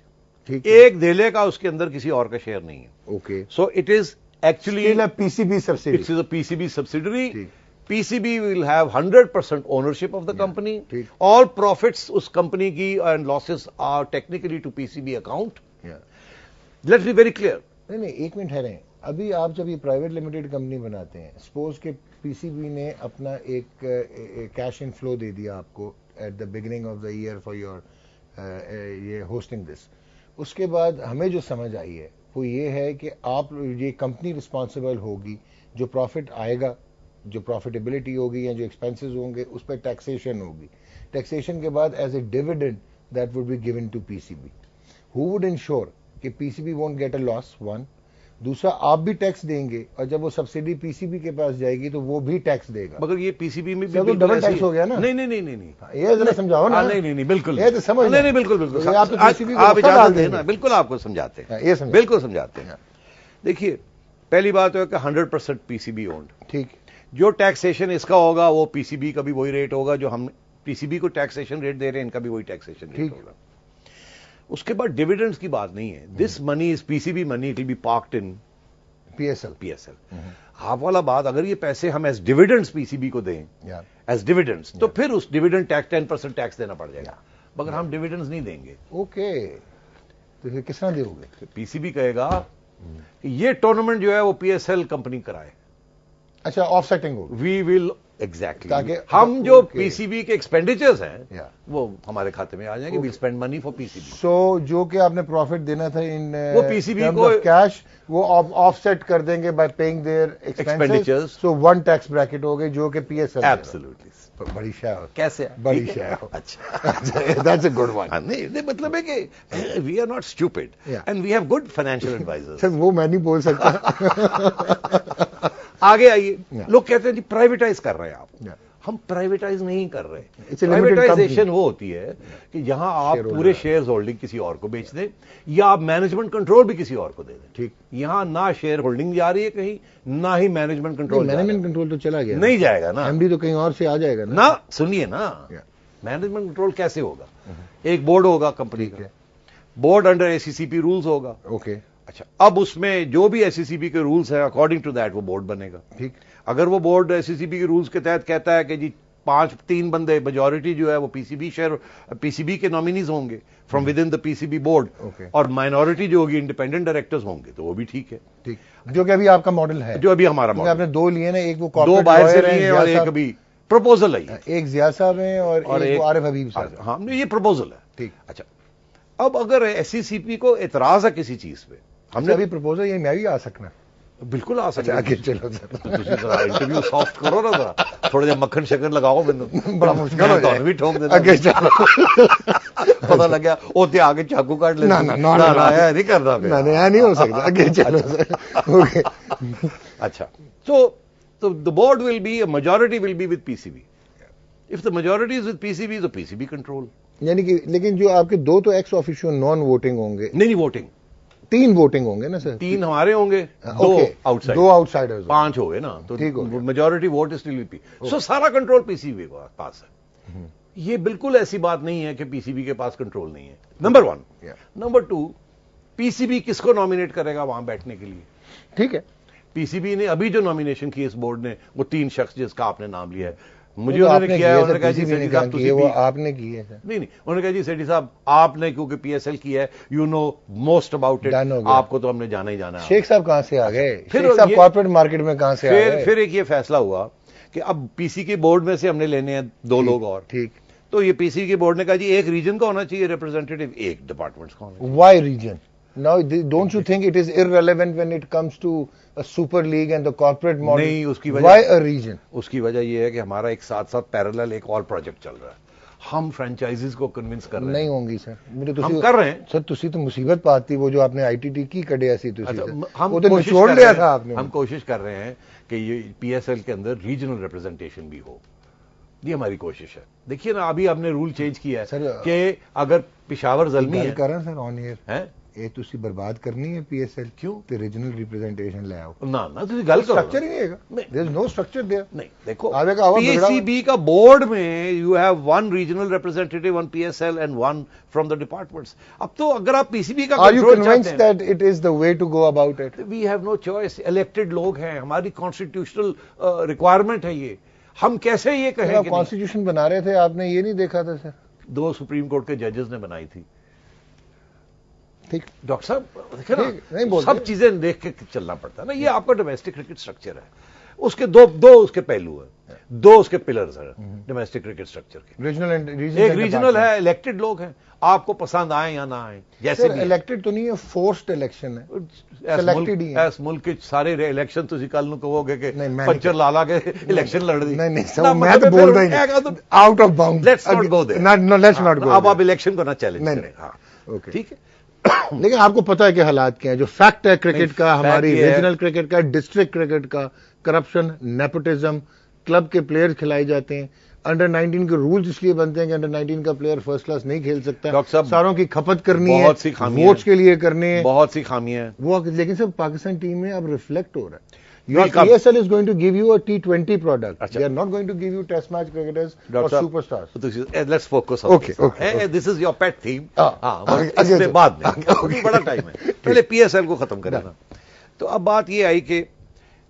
S2: एक धेले का उसके अंदर किसी और का शेयर नहीं है।
S1: Okay,
S2: so it is actually
S1: PCB subsidiary,
S2: it is a PCB subsidiary. PCB will have 100% ownership of the company. All profits उस कंपनी की and losses are technically to PCB account. Let's be very clear.
S1: नहीं, 1 minute ठहरें। अभी आप जब ये private limited company बनाते हैं, सपोज के पीसीबी ने अपना एक कैश इनफ्लो दे दिया आपको at the beginning of the year for your ये होस्टिंग दिस, उसके बाद हमें जो समझ आई है वो ये है कि आप ये कंपनी रिस्पॉन्सिबल होगी, जो प्रॉफिट आएगा, जो प्रॉफिटेबिलिटी होगी या जो एक्सपेंसेस होंगे उस पर टैक्सेशन होगी। टैक्सेशन के बाद as a dividend that would be given to PCB. Who would ensure कि PCB won't get a loss, 1। दूसरा आप भी टैक्स देंगे और जब वो सब्सिडी पीसीबी के पास जाएगी तो वो भी टैक्स देगा।
S2: मगर ये पीसीबी में भी
S1: तो डबल टैक्स हो गया ना।
S2: नहीं नहीं नहीं नहीं
S1: ये जरा समझाओ ना।
S2: नहीं बिल्कुल
S1: ये तो समझ
S2: नहीं बिल्कुल बिल्कुल
S1: आप
S2: इजाजत दें ना, बिल्कुल आपको समझाते हैं,
S1: ये
S2: बिल्कुल समझाते हैं। देखिए पहली बात है कि 100% पीसीबी ओन्ड,
S1: ठीक।
S2: जो टैक्सेशन इसका होगा वो पीसीबी का भी वही रेट होगा, जो हम पीसीबी को टैक्सेशन रेट दे रहे हैं इनका भी वही टैक्सेशन रेट होगा। उसके बाद डिविडेंड्स की बात नहीं है, this money is PCB money, it will be parked in PSL. Half वाला बात, अगर ये पैसे हम एज डिविडेंड्स पीसीबी को दें एज डिविडेंड्स, तो फिर उस डिविडेंड टैक्स 10% टैक्स देना पड़ जाएगा, मगर हम डिविडेंड्स नहीं देंगे।
S1: ओके, तो फिर किस तरह दोगे?
S2: पीसीबी कहेगा कि ये टूर्नामेंट जो है वो पीएसएल कंपनी कराए।
S1: अच्छा, ऑफसेटिंग होगी।
S2: वी विल एग्जैक्टली,
S1: ताकि
S2: हम जो पीसीबी के एक्सपेंडिचर्स हैं वो हमारे खाते में आ जाएंगे। Will spend money for PCB.
S1: So जो कि आपने प्रॉफिट देना था इन
S2: वो पीसीबी को
S1: कैश, वो ऑफसेट कर देंगे by paying their expenditures. So one tax bracket हो गई जो कि पीएसएल।
S2: एब्सोल्युटली,
S1: बड़ी शाह
S2: कैसे
S1: बड़ी शाह।
S2: अच्छा,
S1: दैट्स अ गुड वन।
S2: नहीं मतलब है कि we are not stupid and we have good financial advisers.
S1: Sir वो मैं नहीं बोल सकता।
S2: आगे आइए, लोग कहते हैं जी प्राइवेटाइज कर रहे हैं आप। हम प्राइवेटाइज नहीं कर रहे। प्राइवेटाइजेशन वो होती है कि जहां आप पूरे शेयर होल्डिंग किसी और को बेच दें या आप मैनेजमेंट कंट्रोल भी किसी और को दे दें। ठीक, यहां ना शेयर होल्डिंग जा रही है कहीं, ना ही मैनेजमेंट कंट्रोल।
S1: मैनेजमेंट कंट्रोल तो चला गया,
S2: नहीं जाएगा ना,
S1: एमडी तो कहीं और से आ जाएगा
S2: ना। सुनिए ना, मैनेजमेंट कंट्रोल कैसे होगा? एक बोर्ड होगा कंपनी का, बोर्ड अंडर एससीसीपी रूल्स होगा।
S1: ओके,
S2: अच्छा, अब उसमें जो भी एससीसीपी के रूल्स हैं अकॉर्डिंग टू दैट वो बोर्ड बनेगा।
S1: ठीक,
S2: अगर वो बोर्ड एससीसीपी के रूल्स के तहत कहता है कि जी 3 बंदे मेजॉरिटी जो है वो पीसीबी के नॉमिनीज होंगे from with in the PCB board, और माइनॉरिटी जो होगी इंडिपेंडेंट डायरेक्टर्स होंगे, तो वो भी ठीक है।
S1: ठीक, जो कि अभी आपका मॉडल है,
S2: जो अभी हमारा मॉडल।
S1: आपने 2 लिए ना, एक वो
S2: 2 बाहर से लिए और एक अभी प्रपोजल है,
S1: एक जिया साहब है और एक आरिफ हबीब साहब।
S2: हाँ, ये प्रपोजल है।
S1: ठीक, अच्छा,
S2: अब अगर एससीसीपी को एतराज है किसी चीज पे, हमने
S1: अभी प्रपोजल, ये मैं भी आ सकना?
S2: बिल्कुल आ सकता
S1: है। चलो
S2: सर, इंटरव्यू सॉफ्ट करो ना जरा, थोड़ा जा मक्खन शक्कर लगाओ, मैंने
S1: बड़ा मुश्किल हो जाए
S2: भी ठोक देना।
S1: आगे चलो।
S2: पता लग गया ओते आगे चाकू काट ले।
S1: ना
S2: नहीं करना,
S1: नहीं हो सकता। आगे चलो सर। ओके,
S2: अच्छा, so the board will be, a majority will be with PCB. If the majority is with PCB, तो PCB कंट्रोल।
S1: यानी कि, लेकिन जो आपके 2 तो एक्स ऑफिशियो नॉन वोटिंग होंगे।
S2: नहीं वोटिंग,
S1: 3 वोटिंग होंगे ना सर?
S2: 3 हमारे होंगे, 2 आउटसाइड,
S1: 2 आउटसाइडर्स,
S2: 5 हो गए ना, तो majority vote still will be. So सारा कंट्रोल पीसीबी के पास है। ये बिल्कुल ऐसी बात नहीं है कि पीसीबी के पास कंट्रोल नहीं है, नंबर 1। नंबर 2, पीसीबी किसको नॉमिनेट करेगा वहां बैठने के लिए?
S1: ठीक है,
S2: पीसीबी ने अभी जो नॉमिनेशन की इस बोर्ड ने, वो 3 शख्स जिसका आपने नाम लिया है, मुझे उन्होंने किया है। उन्होंने कहा जी सेठी साहब
S1: वो आपने की है सर?
S2: नहीं, उन्होंने कहा जी सेठी साहब आपने क्योंकि पीएसएल की है, you know most about it, आपको तो हमने जाना ही जाना है।
S1: शेख साहब कहाँ से आ गए? शेख साहब कॉर्पोरेट मार्केट में कहाँ से आ गए?
S2: फिर एक ये फैसला हुआ कि अब पीसी के बोर्ड में से हमने लेने हैं 2 लोग और।
S1: ठीक,
S2: तो ये पीसी के बोर्ड ने कहा जी एक रीजन का होना चाहिए रिप्रेजेंटेटिव, एक डिपार्टमेंट का होना चाहिए।
S1: Why reason? Now, don't you think it is irrelevant when it comes to a super league and the corporate model?
S2: नहीं, उसकी वजह,
S1: why a region?
S2: उसकी वजह यह है कि हमारा एक साथ पैरेलल एक और प्रोजेक्ट चल रहा है, हम फ्रेंचाइजीज को कन्विंस कर रहे हैं।
S1: नहीं होंगी सर,
S2: हम कर रहे हैं
S1: सर। तुसी तो मुसीबत पाती वो जो आपने आईटीटी की कड़े ऐसी तुसी,
S2: हम
S1: वो तो छोड़ लिया था आपने।
S2: हम कोशिश कर रहे हैं कि ये पीएसएल के अंदर रीजनल रिप्रेजेंटेशन भी हो, ये हमारी कोशिश है। देखिए ना, अभी आपने रूल चेंज किया है कि अगर पिशावर ज़ल्मी है,
S1: कर रहे हैं सर ऑन एयर
S2: है,
S1: ये तुसी बर्बाद करनी है पीएसएल, क्यों? तो रीजनल रिप्रेजेंटेशन ले आओ
S2: ना तुसी गल करो,
S1: स्ट्रक्चर ही नहीं है, there is no structure there.
S2: नहीं, देखो
S1: पीसीबी
S2: का बोर्ड में you have 1 regional representative on PSL and 1 from the departments. अब तो अगर आप पीसीबी का
S1: कंट्रोल चाहते हैं, are you convinced that it is the way to go about it?
S2: We have no choice, elected लोग हैं, हमारी कॉन्स्टिट्यूशनल रिक्वायरमेंट है ये। हम कैसे ये कहें?
S1: आप कॉन्स्टिट्यूशन बना रहे थे, आपने ये नहीं देखा था सर?
S2: 2 सुप्रीम कोर्ट के जजेस ने बनाई थी।
S1: ठीक,
S2: डॉक्टर साहब देखे ना, सब चीजें देख के चलना पड़ता है ना। ये आपका डोमेस्टिक क्रिकेट स्ट्रक्चर है, उसके दो उसके पहलू हैं, 2 उसके पिलर्स हैं डोमेस्टिक क्रिकेट स्ट्रक्चर के। एक रीजनल है, इलेक्टेड लोग हैं, आपको पसंद आए या ना आए, जैसे भी
S1: इलेक्टेड तो नहीं है, फोर्स्ड इलेक्शन है, सिलेक्टेड ही है।
S2: इस मुल्क के सारे इलेक्शन तुसी कल नु कहोगे कि पंचर लाला के इलेक्शन लड़ दी।
S1: नहीं सब मैं तो बोल रहा हूं out of bound,
S2: let's not go there.
S1: Let's not go.
S2: अब आप इलेक्शन को ना चैलेंज करें। हां,
S1: ओके,
S2: ठीक है।
S1: लेकिन आपको पता है कि हालात क्या है, जो फैक्ट है क्रिकेट का, हमारी रीजनल क्रिकेट का, डिस्ट्रिक्ट क्रिकेट का, करप्शन, नेपोटिज्म, क्लब के प्लेयर्स खिलाए जाते हैं। अंडर 19 के रूल्स इसलिए बनते हैं कि अंडर 19 का प्लेयर फर्स्ट क्लास नहीं खेल सकता, सारों की खपत करनी है,
S2: बहुत सी खामियां
S1: वोट्स के लिए करने हैं,
S2: बहुत सी खामियां हैं
S1: वो। लेकिन सब पाकिस्तान टीम में अब रिफ्लेक्ट हो रहा है। Your PSL is going to give you a T20 product. They are not going to give you test match cricketers or superstars.
S2: Let's focus on this. This is your pet theme. इसके बाद में अभी बड़ा time है, पहले PSL को खत्म करना। तो अब बात ये आई कि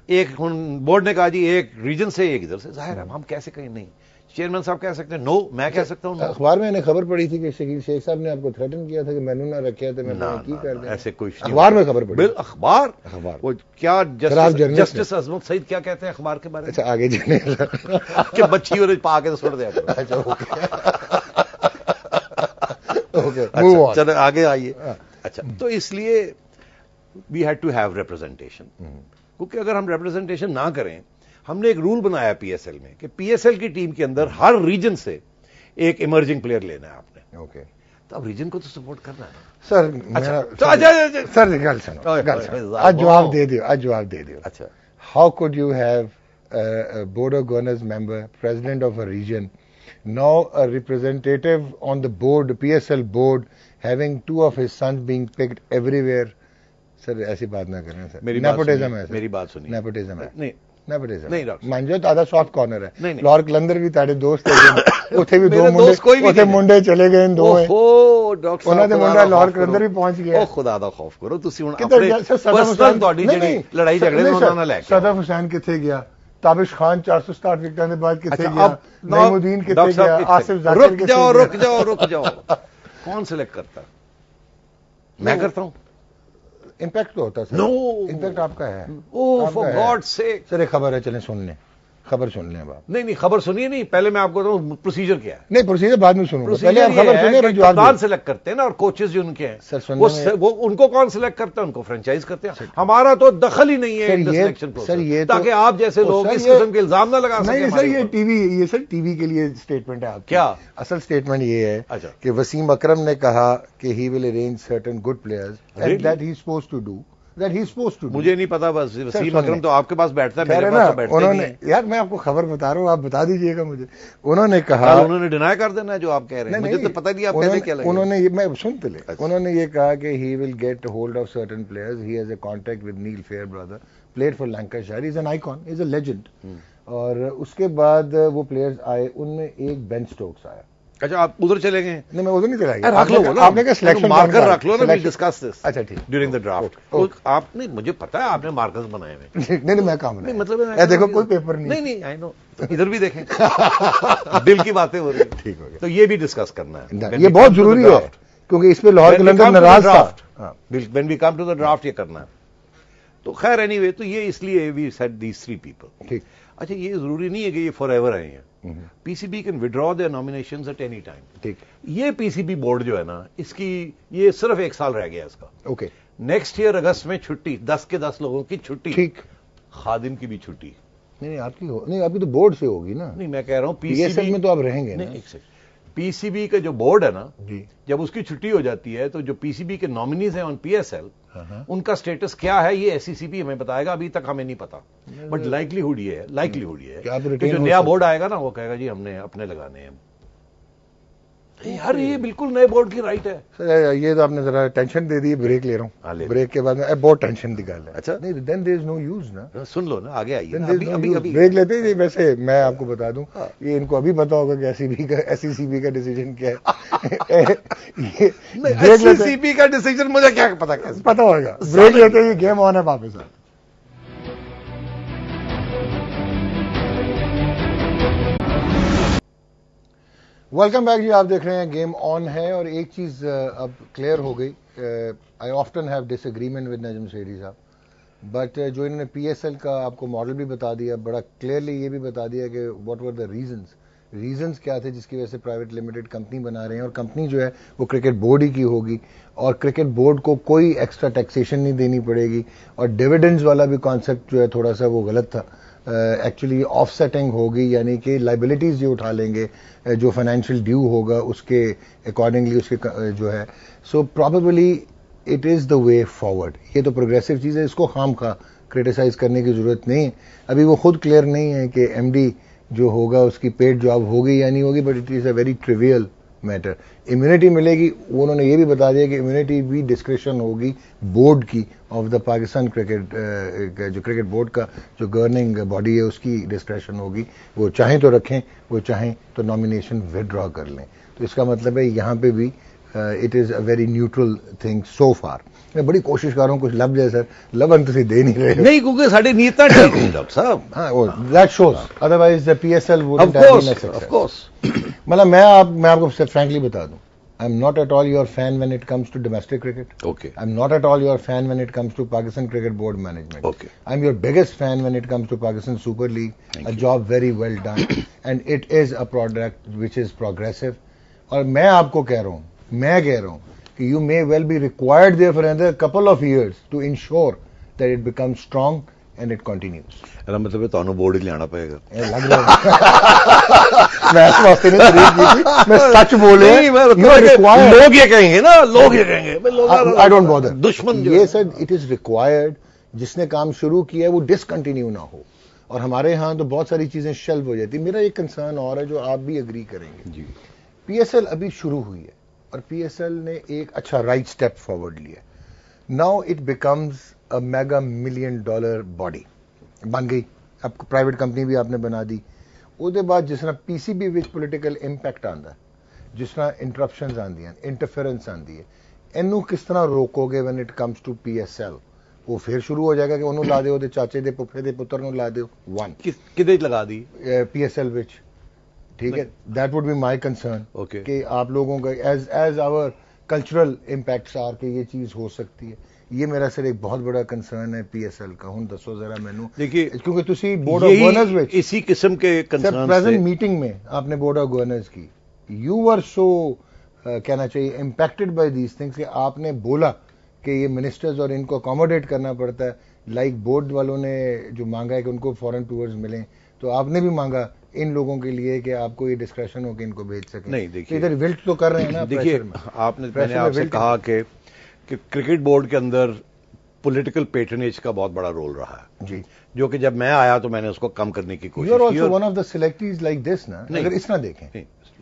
S2: एक बोर्ड ने कहा जी एक रीजन से एक इधर से, जाहिर है हम कैसे कहें नहीं, चेयरमैन साहब कह सकते हैं नो, मैं कह सकता हूं।
S1: अखबार में खबर पड़ी थी कि शकील शेख साहब ने आपको थ्रेटन किया था कि मेनू ना रखे थे, मैं की कर दूं।
S2: ऐसे कुछ नहीं,
S1: अखबार में खबर पड़ी।
S2: अखबार वो क्या जस्टिस अजमत सईद क्या कहते हैं अखबार के बारे में?
S1: अच्छा आगे जाने
S2: कि बच्ची और पा के तो छोड़ दिया। अच्छा चलो आगे आइए। अच्छा तो इसलिए we had to have representation, क्योंकि अगर हम रिप्रेजेंटेशन ना करें, हमने एक रूल बनाया पीएसएल में कि पीएसएल की टीम के अंदर हर रीजन से एक इमर्जिंग प्लेयर लेना है आपने।
S1: ओके
S2: तो अब रीजन को तो सपोर्ट करना है
S1: सर। सर गल सुनो, आज जवाब दे दियो।
S2: अच्छा,
S1: how could you have board of governors member, president of a region, now a representative on the board, PSL board, having two of his sons being picked everywhere. Sir ऐसी बात ना करें सर, नेपोटिज्म है।
S2: मेरी बात सुनिए,
S1: nepotism है।
S2: नहीं
S1: नहीं मांजो तादा सॉफ्ट कॉर्नर है। लॉर कलंदर भी ताड़े दोस्त है, उथे भी
S2: दो
S1: मुंडे चले गए दो हैं।
S2: डॉक्टर
S1: ਉਹਨਾਂ ਦੇ ਮੁੰਡਾ ਲਾਹੌਰ ਕਲੰਦਰ ਵੀ ਪਹੁੰਚ ਗਿਆ।
S2: ਉਹ ਖੁਦਾ ਦਾ ਖੌਫ ਕਰੋ ਤੁਸੀਂ ਹੁਣ ਆਪਣੇ ਪਰਸਨਲ ਤੁਹਾਡੀ ਜਿਹੜੀ ਲੜਾਈ ਝਗੜੇ ਨੇ ਉਹਨਾਂ ਨਾਲ ਲੈ ਕੇ।
S1: ਸਦਫ ਹੁਸੈਨ ਕਿੱਥੇ ਗਿਆ? ਤਾबिश ਖਾਨ 467 ਵਿਕਟਾਂ ਦੇ ਬਾਅਦ ਕਿੱਥੇ ਗਿਆ? ਨਈमुद्दीन कितने गया? आसिफ जाकिर कितने गया?
S2: रुक जाओ कौन सिलेक्ट करता? मैं करता हूं।
S1: इम्पैक्ट तो होता है सर।
S2: नो
S1: इम्पैक्ट आपका है।
S2: Oh for God sake.
S1: Sir एक खबर है, चलें सुन लें, खबर सुन लें आप।
S2: नहीं खबर सुनिए, नहीं पहले मैं आपको बताऊं प्रोसीजर क्या है।
S1: नहीं प्रोसीजर बाद में सुनूंगा, पहले आप खबर सुनिए।
S2: कप्तान सिलेक्ट करते हैं ना, और कोचेस जो उनके हैं सर, वो उनको कौन सिलेक्ट करता है? उनको फ्रेंचाइज करते हैं। हमारा तो दखल ही नहीं है सिलेक्शन प्रोसेस, ताकि आप जैसे लोग इस किस्म के इल्जाम ना लगा सकें।
S1: सर ये टीवी के लिए स्टेटमेंट है।
S2: क्या
S1: असल स्टेटमेंट ये है कि वसीम अकरम ने कहा कि he will arrange certain good players and that he is supposed to do.
S2: मुझे नहीं पता, बस वसीम अकरम तो आपके पास बैठता है, मेरे पास तो बैठता
S1: उन्होंने नहीं। यार मैं आपको खबर बता रहा हूँ, आप बता दीजिएगा मुझे। उन्होंने कहा,
S2: उन्होंने डिनाई कर देना है जो आप कह रहे हैं, मुझे तो पता नहीं आप कहने क्या लगे।
S1: उन्होंने मैं सुनते ले, उन्होंने ये कहा कि he will get hold of certain players, he has a contact with Neil Fairbrother, played for Lancashire, is an icon, is a legend. और उसके बाद वो प्लेयर्स आए, उनमें एक बेन स्टोक्स आया।
S2: अच्छा आप उधर चले गए?
S1: नहीं मैं उधर नहीं चला गया।
S2: रख लो ना,
S1: आपने क्या सिलेक्शन
S2: मार्कर रख लो ना, वी डिस्कस दिस।
S1: अच्छा ठीक,
S2: ड्यूरिंग द ड्राफ्ट। आपने, मुझे पता है आपने मार्कर्स बनाए हुए।
S1: नहीं मैं काम नहीं,
S2: मतलब
S1: देखो कोई पेपर
S2: नहीं आई नो, इधर भी देखें। दिल की बातें हो रही।
S1: ठीक हो गया,
S2: तो ये भी डिस्कस करना है,
S1: ये बहुत जरूरी है, क्योंकि इसमें लाहौर कलंदर नाराज था।
S2: When we come to the draft ये करना है। तो खैर एनीवे, तो ये इसलिए वी सेड दीस 3 पीपल।
S1: ठीक।
S2: अच्छा ये जरूरी नहीं है कि ये फॉर एवर आए हैं। PCB can withdraw their nominations at any time.
S1: ठीक।
S2: ये पीसीबी बोर्ड जो है ना, इसकी ये सिर्फ 1 साल रह गया इसका।
S1: ओके।
S2: नेक्स्ट ईयर अगस्त में छुट्टी, 10 के 10 लोगों की छुट्टी।
S1: ठीक।
S2: खादिम की भी छुट्टी।
S1: नहीं आपकी तो बोर्ड से होगी ना।
S2: नहीं मैं कह रहा हूं
S1: पीसीबी में तो आप रहेंगे ना।
S2: पीसीबी का जो बोर्ड है ना जी, जब उसकी छुट्टी हो जाती है तो जो पीसीबी के नॉमिनीज हैं ऑन पीएसएल, उनका स्टेटस क्या है ये एससीसीबी हमें बताएगा, अभी तक हमें नहीं पता। बट लाइकलीहुड ये है कि जो नया बोर्ड आएगा ना वो कहेगा जी हमने अपने लगाने हैं। यार ये बिल्कुल नए बोर्ड की राइट है।
S1: सर ये तो आपने जरा टेंशन दे दी, ब्रेक ले रहा हूँ। ब्रेक के बाद में बहुत टेंशन की गल है।
S2: अच्छा
S1: नहीं, then there is no use ना।
S2: सुन लो ना, आगे आइए।
S1: अभी ब्रेक लेते हैं। वैसे मैं आपको बता दूं, ये इनको अभी पता होगा कि एससीसीबी का डिसीजन क्या है।
S2: एससीसीबी का डिसीजन मुझे क्या पता, कैसे
S1: पता होगा। ब्रेक लेते हैं, गेम ऑन है वापस। वेलकम बैक जी, आप देख रहे हैं गेम ऑन है। और एक चीज अब क्लियर हो गई, I often have disagreement with Najam Sethi साहब, बट जो इन्होंने पीएसएल का आपको मॉडल भी बता दिया, बड़ा क्लियरली ये भी बता दिया कि व्हाट वर द रीजंस क्या थे जिसकी वजह से प्राइवेट लिमिटेड कंपनी बना रहे हैं। और कंपनी जो है वो क्रिकेट बोर्ड ही की होगी, और क्रिकेट बोर्ड को कोई एक्स्ट्रा टैक्सेशन नहीं देनी पड़ेगी। और डिविडेंड्स वाला भी कॉन्सेप्ट जो है थोड़ा सा वो गलत था। एक्चुअली ऑफसेटिंग होगी, यानी कि लाइबिलिटीज जो उठा लेंगे, जो फाइनेंशियल ड्यू होगा उसके अकॉर्डिंगली उसके जो है। So probably it is the way forward. ये तो प्रोग्रेसिव चीज है, इसको खाम खा क्रिटिसाइज करने की जरूरत नहीं है। अभी वो खुद क्लियर नहीं है कि एमडी जो होगा उसकी पेड जॉब होगी या नहीं होगी, but it is a very trivial matter. Immunity मिलेगी, उन्होंने ये भी बता दिया कि इम्यूनिटी भी डिस्क्रिप्शन होगी बोर्ड की ऑफ द पाकिस्तान क्रिकेट, जो क्रिकेट बोर्ड का जो गवर्निंग बॉडी है उसकी डिस्क्रिप्शन होगी। वो चाहें तो रखें, वो चाहें तो नॉमिनेशन विदड्रॉ कर लें। तो इसका मतलब है यहाँ पे भी it is a very neutral thing so far. मैं बड़ी कोशिश कर रहा हूँ कुछ लब जाए सर, लबन तुम दे नहीं रहे
S2: नहीं, क्योंकि साढ़े नीयतां ठीक नहीं डॉक्टर साहब।
S1: हाँ, वो that shows, otherwise the PSL wouldn't have been a success.
S2: Of course.
S1: मतलब मैं आपको फ्रैंकली बता दूं, I am not at all your fan when it comes to domestic cricket.
S2: Okay.
S1: I am not at all your fan when it comes to Pakistan cricket board management.
S2: Okay.
S1: I am your biggest fan when it comes to Pakistan super league, a job very well done and it is a product which is progressive. और मैं आपको कह रहा हूं कि you may well be required there for another couple of years to ensure that it becomes strong and it continues.
S2: मतलब है तो बोर्ड ही लाना पड़ेगा।
S1: लग रहा है मैं इस वास्ते नहीं तारीफ की थी, मैं सच बोले।
S2: लोग ये कहेंगे ना, लोग ये कहेंगे,
S1: I don't bother।
S2: दुश्मन
S1: ये सर इट इज रिक्वायर्ड, जिसने काम शुरू किया है वो डिसकंटिन्यू ना हो। और हमारे यहाँ तो बहुत सारी चीजें शेल्व हो जाती। मेरा एक कंसर्न और है जो आप भी एग्री करेंगे जी। पीएसएल अभी शुरू हुई है और पीएसएल ने एक अच्छा राइट स्टेप फॉरवर्ड लिया। Now it becomes a mega $1 million body बन गई। अब प्राइवेट कंपनी भी आपने बना दी। उसके बाद जिस तरह पीसीबी विच पोलिटिकल इंपैक्ट आंदा है, जिस तरह इंटरप्शंस आंदी हैं, इंटरफेरेंस आंदी है, इनू किस तरह रोकोगे when it comes to PSL? वो फिर शुरू हो जाएगा कि उन्होंने ला दो, चाचे दे पुफे दे पुत्र नु ला दो। वन
S2: किदे लगा दी
S1: पीएसएल विच, ठीक है, that would be my concern.
S2: Okay,
S1: कि आप लोगों का as our cultural impacts are के ये चीज हो सकती है। ये मेरा सर एक बहुत बड़ा कंसर्न है पीएसएल का। हुन दसो जरा मैनू,
S2: देखिए,
S1: क्योंकि तुसी बोर्ड ऑफ गवर्नर्स विच
S2: इसी किस्म के कंसर्न
S1: प्रेजेंट मीटिंग में आपने बोर्ड ऑफ गवर्नर्स की, यू वर सो कहना चाहिए इंपैक्टेड बाय दीज थिंग्स कि आपने बोला कि ये मिनिस्टर्स और इनको अकोमोडेट करना पड़ता है। लाइक बोर्ड वालों ने जो मांगा है कि उनको फॉरेन टूर्स मिलें, तो आपने भी मांगा इन लोगों के लिए कि आपको ये डिस्क्रिप्शन हो कि इनको भेज सकें।
S2: नहीं, देखिए,
S1: इधर विल्ट तो कर रहे हैं ना।
S2: देखिए, मैंने आपसे कहा कि क्रिकेट बोर्ड के अंदर पॉलिटिकल पेट्रनेज का बहुत बड़ा रोल रहा है
S1: जी,
S2: जो कि जब मैं आया तो मैंने उसको कम करने की कोशिश की।
S1: You are also one of the selectees like this ना। अगर इस ना देखें,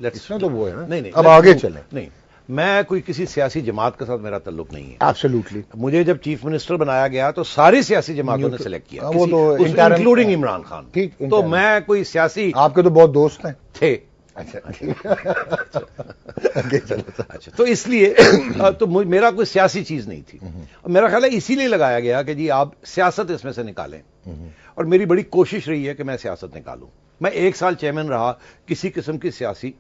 S2: इसमें
S1: तो वो है ना।
S2: नहीं,
S1: अब आगे चलें।
S2: नहीं, मैं कोई किसी सियासी जमात के साथ मेरा ताल्लुक नहीं है।
S1: एब्सोल्युटली।
S2: मुझे जब चीफ मिनिस्टर बनाया गया तो सारी सियासी जमातों ने सिलेक्ट किया,
S1: वो तो
S2: इंक्लूडिंग इमरान खान।
S1: ठीक,
S2: तो मैं कोई सियासी,
S1: आपके तो बहुत दोस्त हैं
S2: थे।
S1: अच्छा,
S2: अच्छा, तो इसलिए तो मेरा कोई सियासी चीज नहीं थी। और मेरा ख्याल है इसीलिए लगाया गया कि जी आप सियासत इसमें से निकालें, और मेरी बड़ी कोशिश रही है कि मैं सियासत निकालूं। मैं 1 साल चेयरमैन रहा, किसी किस्म की सियासी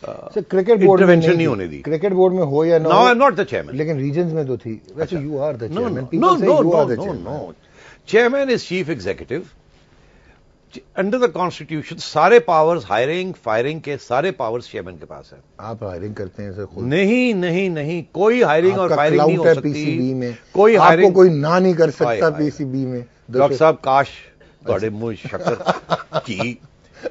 S1: क्रिकेट बोर्ड में
S2: नहीं होने दी।
S1: क्रिकेट बोर्ड में हो या ना,
S2: now I am not the chairman,
S1: लेकिन रीजन्स में तो थी। वैसे you are the chairman.
S2: No, chairman is chief executive under the constitution. सारे पावर्स, हायरिंग फायरिंग के सारे पावर्स चेयरमैन के पास है।
S1: आप हायरिंग करते हैं सर खुद?
S2: नहीं, कोई हायरिंग और फायरिंग नहीं हो सकती
S1: पीसीबी में।
S2: कोई
S1: हायरिंग आपको कोई ना नहीं कर सकता पीसीबी में।
S2: डॉक्टर साहब, काश ਤੁਹਾਡੇ मुंह शक्कर की।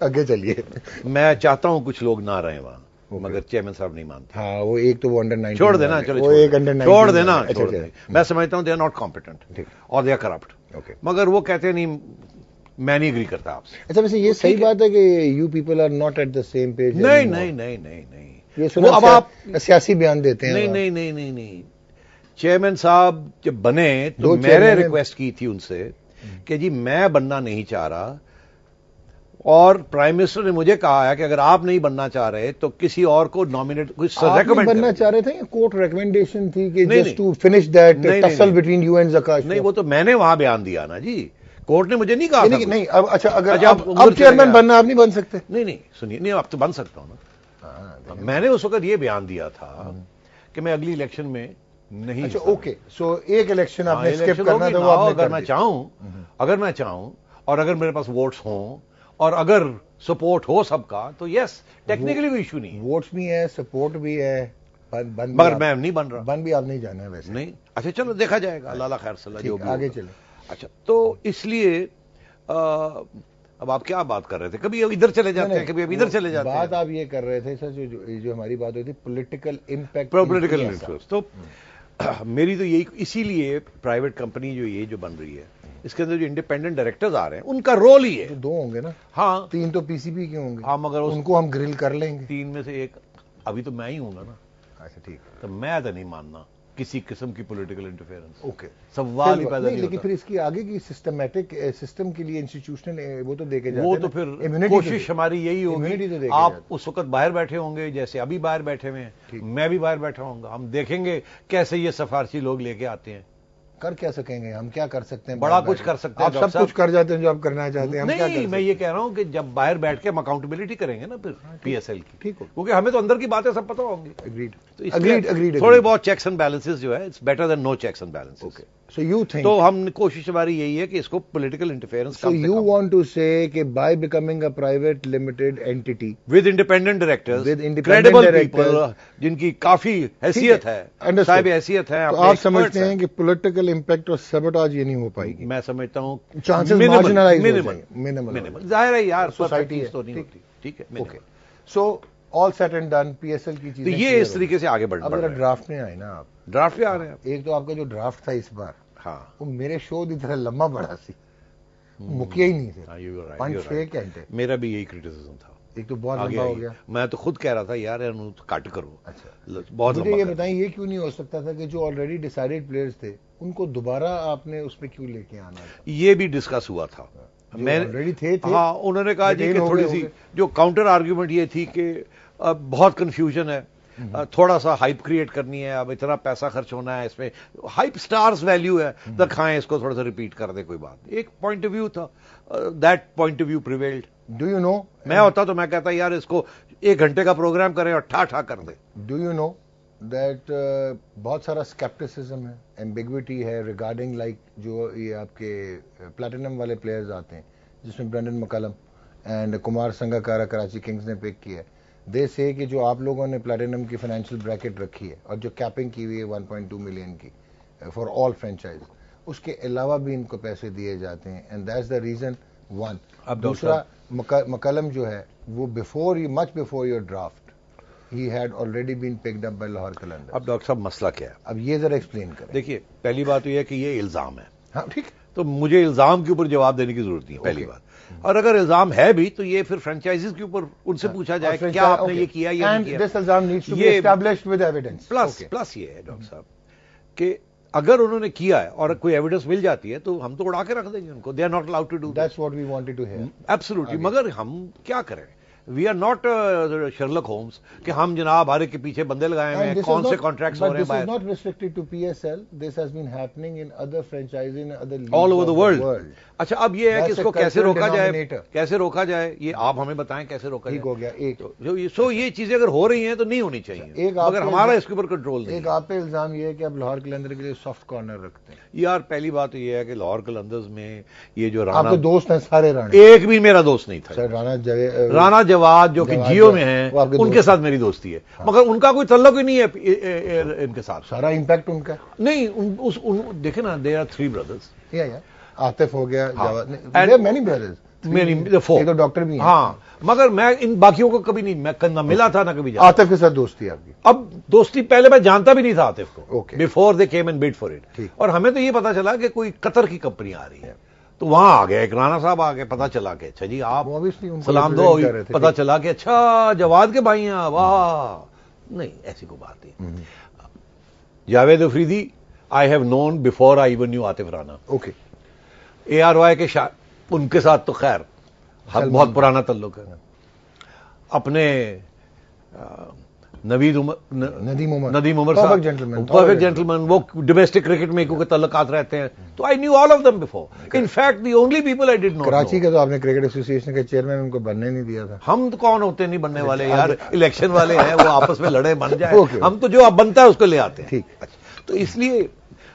S1: आगे चलिए।
S2: मैं चाहता हूं कुछ लोग ना रहे वहां, मगर चेयरमैन साहब नहीं मानते।
S1: हाँ, वो एक तो वो अंडर 19
S2: छोड़ देना, चलो छोड़ देना। मैं समझता हूं दे आर नॉट कॉम्पिटेंट और दे आर करप्ट, मगर वो कहते नहीं, मैं नहीं एग्री करता आपसे।
S1: अच्छा, वैसे ये सही बात है कि you people are not at the same page?
S2: नहीं,
S1: ये सुनो, अब आप सियासी बयन देते हैं।
S2: नहीं, चेयरमैन साहब जब बने तो मैंने रिक्वेस्ट की थी उनसे कि जी मैं बनना नहीं चाह रहा, और प्राइम मिनिस्टर ने मुझे कहा है कि अगर आप नहीं बनना चाह रहे तो किसी और को नॉमिनेट, कुछ रेकमेंड
S1: बनना चाह रहे थे या कोर्ट रिकमेंडेशन थी कि just to finish that tussle between you and ज़काश?
S2: नहीं, वो तो मैंने वहां बयान दिया ना जी, कोर्ट ने मुझे नहीं कहा।
S1: नहीं, अब अच्छा, अगर अब चेयरमैन बनना, आप नहीं बन सकते?
S2: नहीं, सुनिए, नहीं, अब तो बन सकता हूं ना। मैंने उस वक्त ये बयान दिया था कि मैं अगली इलेक्शन में नहीं।
S1: अच्छा, ओके, सो एक इलेक्शन आपने स्किप करना था, वो
S2: अगर मैं चाहूं और अगर मेरे पास वोट्स हों और अगर सपोर्ट हो सबका, तो यस, टेक्निकली कोई इशू नहीं है।
S1: वोट्स भी है, सपोर्ट भी है,
S2: मगर मैं नहीं बन रहा।
S1: बन भी आप नहीं जाना है वैसे?
S2: नहीं। अच्छा, चलो देखा जाएगा, अल्लाह खैर सलाह, जो भी
S1: आगे चले।
S2: अच्छा, तो इसलिए अब आप क्या बात कर रहे थे? कभी इधर चले जाते हैं, कभी इधर चले जाते हैं।
S1: बात आप ये कर रहे थे सर, जो हमारी बात हुई थी पॉलिटिकल इंपैक्ट,
S2: पॉलिटिकल इन्फ्लुएंस। तो मेरी तो यही, इसीलिए प्राइवेट कंपनी जो बन रही है, इसके अंदर जो इंडिपेंडेंट डायरेक्टर्स आ रहे हैं, उनका रोल ही है।
S1: तो 2 होंगे ना?
S2: हाँ,
S1: 3 तो पीसीबी के होंगे।
S2: हाँ, मगर
S1: उनको हम ग्रिल कर लेंगे।
S2: 3 में से एक अभी तो मैं ही हूंगा ना।
S1: अच्छा, ठीक।
S2: तो मैं तो नहीं मानना किसी किस्म की पॉलिटिकल इंटरफेरेंस।
S1: ओके,
S2: सवाल ही पैदा नहीं
S1: लेकिन
S2: होता।
S1: फिर इसकी आगे की सिस्टमेटिक सिस्टम के लिए इंस्टीट्यूशनल वो तो देके जाते
S2: वो
S1: हैं
S2: तो
S1: ना।
S2: फिर कोशिश हमारी यही होगी।
S1: तो
S2: आप उस वक्त बाहर बैठे होंगे, जैसे अभी बाहर बैठे हुए हैं, मैं भी बाहर बैठा होऊंगा। हम देखेंगे कैसे ये सिफारशी लोग लेके आते हैं।
S1: कर क्या सकेंगे हम? क्या कर सकते हैं?
S2: बड़ा कुछ कर सकते हैं।
S1: आप सब कुछ कर जाते हैं जो आप करना चाहते हैं। हम क्या
S2: नहीं, मैं ये कह रहा हूं कि जब बाहर बैठ के हम अकाउंटेबिलिटी करेंगे ना फिर पीएसएल की,
S1: ठीक हो,
S2: क्योंकि हमें तो अंदर की बातें सब पता होंगी।
S1: अग्रीड।
S2: थोड़े बहुत चेक्स एंड बैलेंसेस जो है, it's better than no checks and balances.
S1: Okay, so you think,
S2: तो हम कोशिश हमारी यही है कि इसको political interference.
S1: So you want to say that by becoming a private limited entity
S2: with independent directors,
S1: with
S2: credible people, जिनकी काफी हैसियत है, साहिब हैसियत है,
S1: तो आप समझते हैं कि पॉलिटिकल इंपैक्ट और सबोटाज ये नहीं हो पाएगी?
S2: मैं समझता हूं
S1: चांसेस मार्जिनलाइज हो जाएंगे, मिनिमल।
S2: जाहिर है यार,
S1: सोसाइटी
S2: तो नहीं होती। ठीक है,
S1: okay. So all set and done, PSL की चीजें
S2: तो ये इस तरीके से आगे बढ़ रहा है।
S1: ड्राफ्ट में आए ना आप?
S2: ड्राफ्ट पे आ रहे हैं।
S1: एक तो आपका जो ड्राफ्ट था इस बार,
S2: हाँ,
S1: वो मेरे शो की तरह लंबा बड़ा सी, मुकिया ही नहीं थे। 5-6 घंटे।
S2: मेरा भी यही क्रिटिसिज्म था।
S1: एक तो बहुत लंबा हो गया।
S2: मैं तो खुद कह रहा था यार कट करो।
S1: अच्छा,
S2: बहुत
S1: मुझे ये बताइए, ये क्यों नहीं हो सकता था कि जो ऑलरेडी डिसाइडेड प्लेयर्स थे उनको दोबारा आपने उसमें क्यों लेके आना था?
S2: ये भी डिस्कस हुआ था।
S1: मैं ऑलरेडी थे।
S2: हाँ, उन्होंने कहा जी कि थोड़ी सी जो काउंटर आर्ग्यूमेंट ये थी कि बहुत कंफ्यूजन है, थोड़ा सा हाइप क्रिएट करनी है, अब इतना पैसा खर्च होना है इसमें, हाइप स्टार्स वैल्यू है, दिखाएं इसको, थोड़ा सा रिपीट कर दे, कोई बात नहीं। एक पॉइंट ऑफ व्यू था, that point of view prevailed.
S1: Do you know,
S2: मैं होता तो मैं कहता यार इसको 1 घंटे का प्रोग्राम करें और ठा कर दे।
S1: डू यू नो दैट बहुत सारा स्केप्टिसिज्म है, एम्बिग्विटी है रिगार्डिंग लाइक जो ये आपके प्लैटिनम वाले प्लेयर्स आते हैं, जिसमें Brendon McCullum and Kumar Sangakkara Karachi kings ने पिक किया है। दे से कि जो आप लोगों ने प्लैटिनम की फाइनेंशियल ब्रैकेट रखी है और जो कैपिंग की हुई है 1.2 मिलियन की फॉर ऑल फ्रेंचाइज, उसके अलावा भी इनको पैसे दिए जाते हैं, and that's the reason one. अब दूसरा, मैकलम जो है वो much before your draft he had already been picked up by Lahore Qalandars.
S2: अब डॉक्टर साहब मसला क्या है?
S1: अब ये जरा एक्सप्लेन करें।
S2: देखिए, पहली बात तो यह है कि ये इल्जाम है।
S1: हाँ, ठीक।
S2: तो मुझे इल्जाम के ऊपर जवाब देने की जरूरत नहीं है, पहली बात। और अगर इल्जाम है भी तो ये फिर फ्रेंचाइजीज के ऊपर उनसे पूछा जाए क्या आपने ये किया या नहीं किया।
S1: दिस इल्जाम needs to be established with evidence.
S2: Plus ये है डॉक्टर साहब कि अगर उन्होंने किया है और कोई एविडेंस मिल जाती है तो हम तो उड़ा के रख देंगे उनको। They are not allowed to do
S1: that's what we wanted to hear.
S2: Absolutely. मगर हम क्या करें? We are not Sherlock Holmes कि हम जनाब हर एक के पीछे बंदे लगाए हुए हैं, कौन से कॉन्ट्रैक्ट्स हो रहे हैं।
S1: This is not restricted to PSL, this has been happening in other franchise in other leagues
S2: all over the world. अच्छा, अब ये है कि इसको कैसे रोका जाए, कैसे रोका जाए, ये आप हमें बताएं कैसे रोका जाए।
S1: ठीक हो गया। एक
S2: सो ये चीजें अगर हो रही हैं तो नहीं होनी चाहिए, मगर हमारा इसके ऊपर कंट्रोल नहीं।
S1: एक आप पे इल्जाम ये है कि आप लाहौर कलंदर के लिए सॉफ्ट कॉर्नर रखते हैं।
S2: यार पहली बात तो ये है कि लाहौर कलंदर्स में ये जो राना,
S1: आपके दोस्त हैं सारे राणा,
S2: एक भी मेरा दोस्त नहीं था। राना जवाद जो कि जियो में है, उनके साथ मेरी दोस्ती है। मगर उनका कोई तल्लुक ही नहीं है इनके साथ।
S1: सारा इंपैक्ट उनका
S2: नहीं। देखे ना, दे आर 3 ब्रदर्स।
S1: या आतिफ हो गया, जवाद, मेनी ब्रदर्स,
S2: मेरी 4।
S1: एक तो डॉक्टर भी है।
S2: हाँ, मगर मैं इन बाकियों को कभी नहीं, मैं ना मिला था ना कभी।
S1: आतिफ के साथ दोस्ती आपकी?
S2: अब दोस्ती, पहले मैं जानता भी नहीं था आतिफ को,
S1: okay,
S2: before they came and bid for it. और हमें तो ये पता चला कि कोई कतर की कंपनी आ रही है, तो वहां आ गया एक राणा साहब आ गए, पता चला कि अच्छा जी आप सलाम दो, पता चला कि अच्छा जवाद के भाई हैं। वाह, नहीं ऐसी कोई बात नहीं। Javed Afridi I have known before I even new Atif Rana.
S1: Okay.
S2: ARY के उनके साथ तो खैर बहुत पुराना तल्लुक है। अपने नदीम उमर साहब, परफेक्ट जेंटलमैन, वो डोमेस्टिक क्रिकेट में क्योंकि तल्लुकात रहते हैं, तो I knew all of them before. In fact the only people I did not.
S1: Karachi का तो आपने क्रिकेट एसोसिएशन के चेयरमैन उनको बनने नहीं दिया था।
S2: हम तो कौन होते नहीं बनने वाले यार, इलेक्शन वाले हैं, वो आपस में लड़े बन जाए। हम तो जो अब बनता है उसको ले आते हैं।
S1: ठीक।
S2: तो इसलिए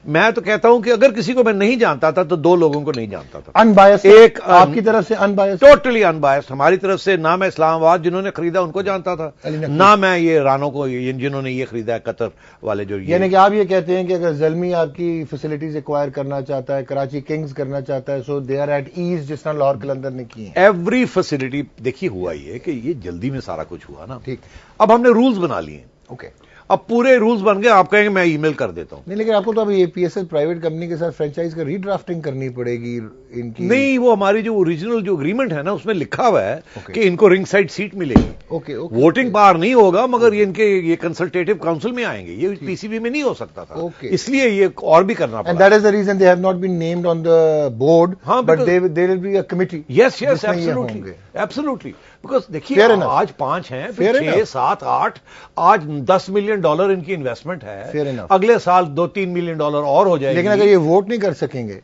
S2: मैं तो कहता हूं कि अगर किसी को मैं नहीं जानता था तो 2 लोगों को नहीं जानता था।
S1: अनबायस्ड, एक आपकी तरफ से अनबायस्ड,
S2: टोटली अनबायस्ड हमारी तरफ से। ना मैं इस्लामाबाद जिन्होंने खरीदा उनको जानता था, ना मैं ये रानों को जिन्होंने ये खरीदा है, कतर वाले जो।
S1: यानी कि आप ये कहते हैं कि अगर ज़ल्मी आपकी फैसिलिटीज एक्वायर करना चाहता है, कराची किंग्स करना चाहता है, सो दे आर एट ईज, जिस तरह लाहौर कलंदर ने की है।
S2: Every facility. देखिए हुआ ये कि ये जल्दी में सारा कुछ हुआ ना।
S1: ठीक।
S2: अब हमने रूल्स बना लिए।
S1: ओके।
S2: अब पूरे रूल्स बन गए, आप कहेंगे मैं ईमेल कर देता हूं।
S1: नहीं, लेकिन आपको तो अभी पीएसएल प्राइवेट कंपनी के साथ फ्रेंचाइज का रीड्राफ्टिंग करनी पड़ेगी इनकी।
S2: नहीं, वो हमारी जो ओरिजिनल जो एग्रीमेंट है ना, उसमें लिखा हुआ है कि इनको रिंग साइड सीट मिलेगी। वोटिंग पावर नहीं होगा, मगर ये कंसल्टेटिव काउंसिल में आएंगे, ये पीसीबी में नहीं हो सकता था, इसलिए ये और भी करना पड़ा।
S1: And that is the reason they have not been named on the board, but they will be a committee.
S2: Yes yes, absolutely absolutely. Because देखिए आज 5 हैं, फिर 6, 7, 8, आज $10 मिलियन इनकी इन्वेस्टमेंट है, अगले साल $2-3 मिलियन और हो जाएगी।
S1: लेकिन अगर ये वोट नहीं कर सकेंगे,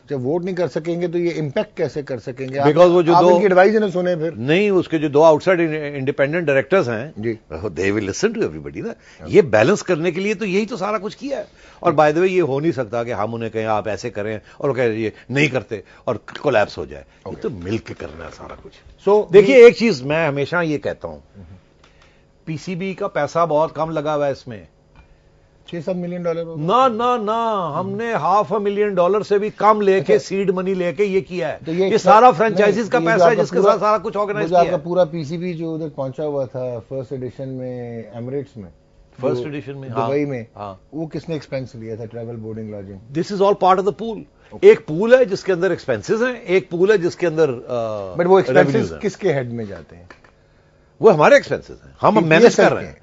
S1: जब वोट नहीं कर सकेंगे तो ये इम्पैक्ट कैसे कर सकेंगे?
S2: बिकॉज वो जो
S1: दो एडवाइस ना सुने, फिर
S2: नहीं, उसके जो 2 आउटसाइड इंडिपेंडेंट डायरेक्टर्स हैं, they will listen to everybody ना। ये बैलेंस करने के लिए तो यही तो सारा कुछ किया है। और बाय द वे ये हो नहीं सकता कि हम उन्हें कहें आप ऐसे करें और वो कहें ये नहीं करते और कोलैप्स हो जाए। ये तो मिलकर करना है सारा कुछ।
S1: सो
S2: देखिए, एक चीज मैं हमेशा ये कहता हूं, पीसीबी का पैसा बहुत कम लगा हुआ है इसमें,
S1: $6-7 मिलियन।
S2: ना ना ना, हमने $500,000 से भी कम लेके सीड मनी लेके ये किया है। तो ये सारा फ्रेंचाइजीज का पैसा है जिसके साथ सारा कुछ ऑर्गेनाइज किया है।
S1: आपका पूरा पीसीबी जो उधर पहुंचा हुआ था फर्स्ट एडिशन में एमिरेट्स में,
S2: फर्स्ट एडिशन में
S1: दुबई में, वो किसने एक्सपेंस लिया था? Travel, boarding, lodging.
S2: This is all part of the pool. एक पूल है जिसके अंदर एक्सपेंसेस हैं, एक पूल है जिसके अंदर
S1: बट वो एक्सपेंसेस किसके हेड में जाते हैं?
S2: वो हमारे एक्सपेंसेस हैं, हम मैनेज कर रहे हैं।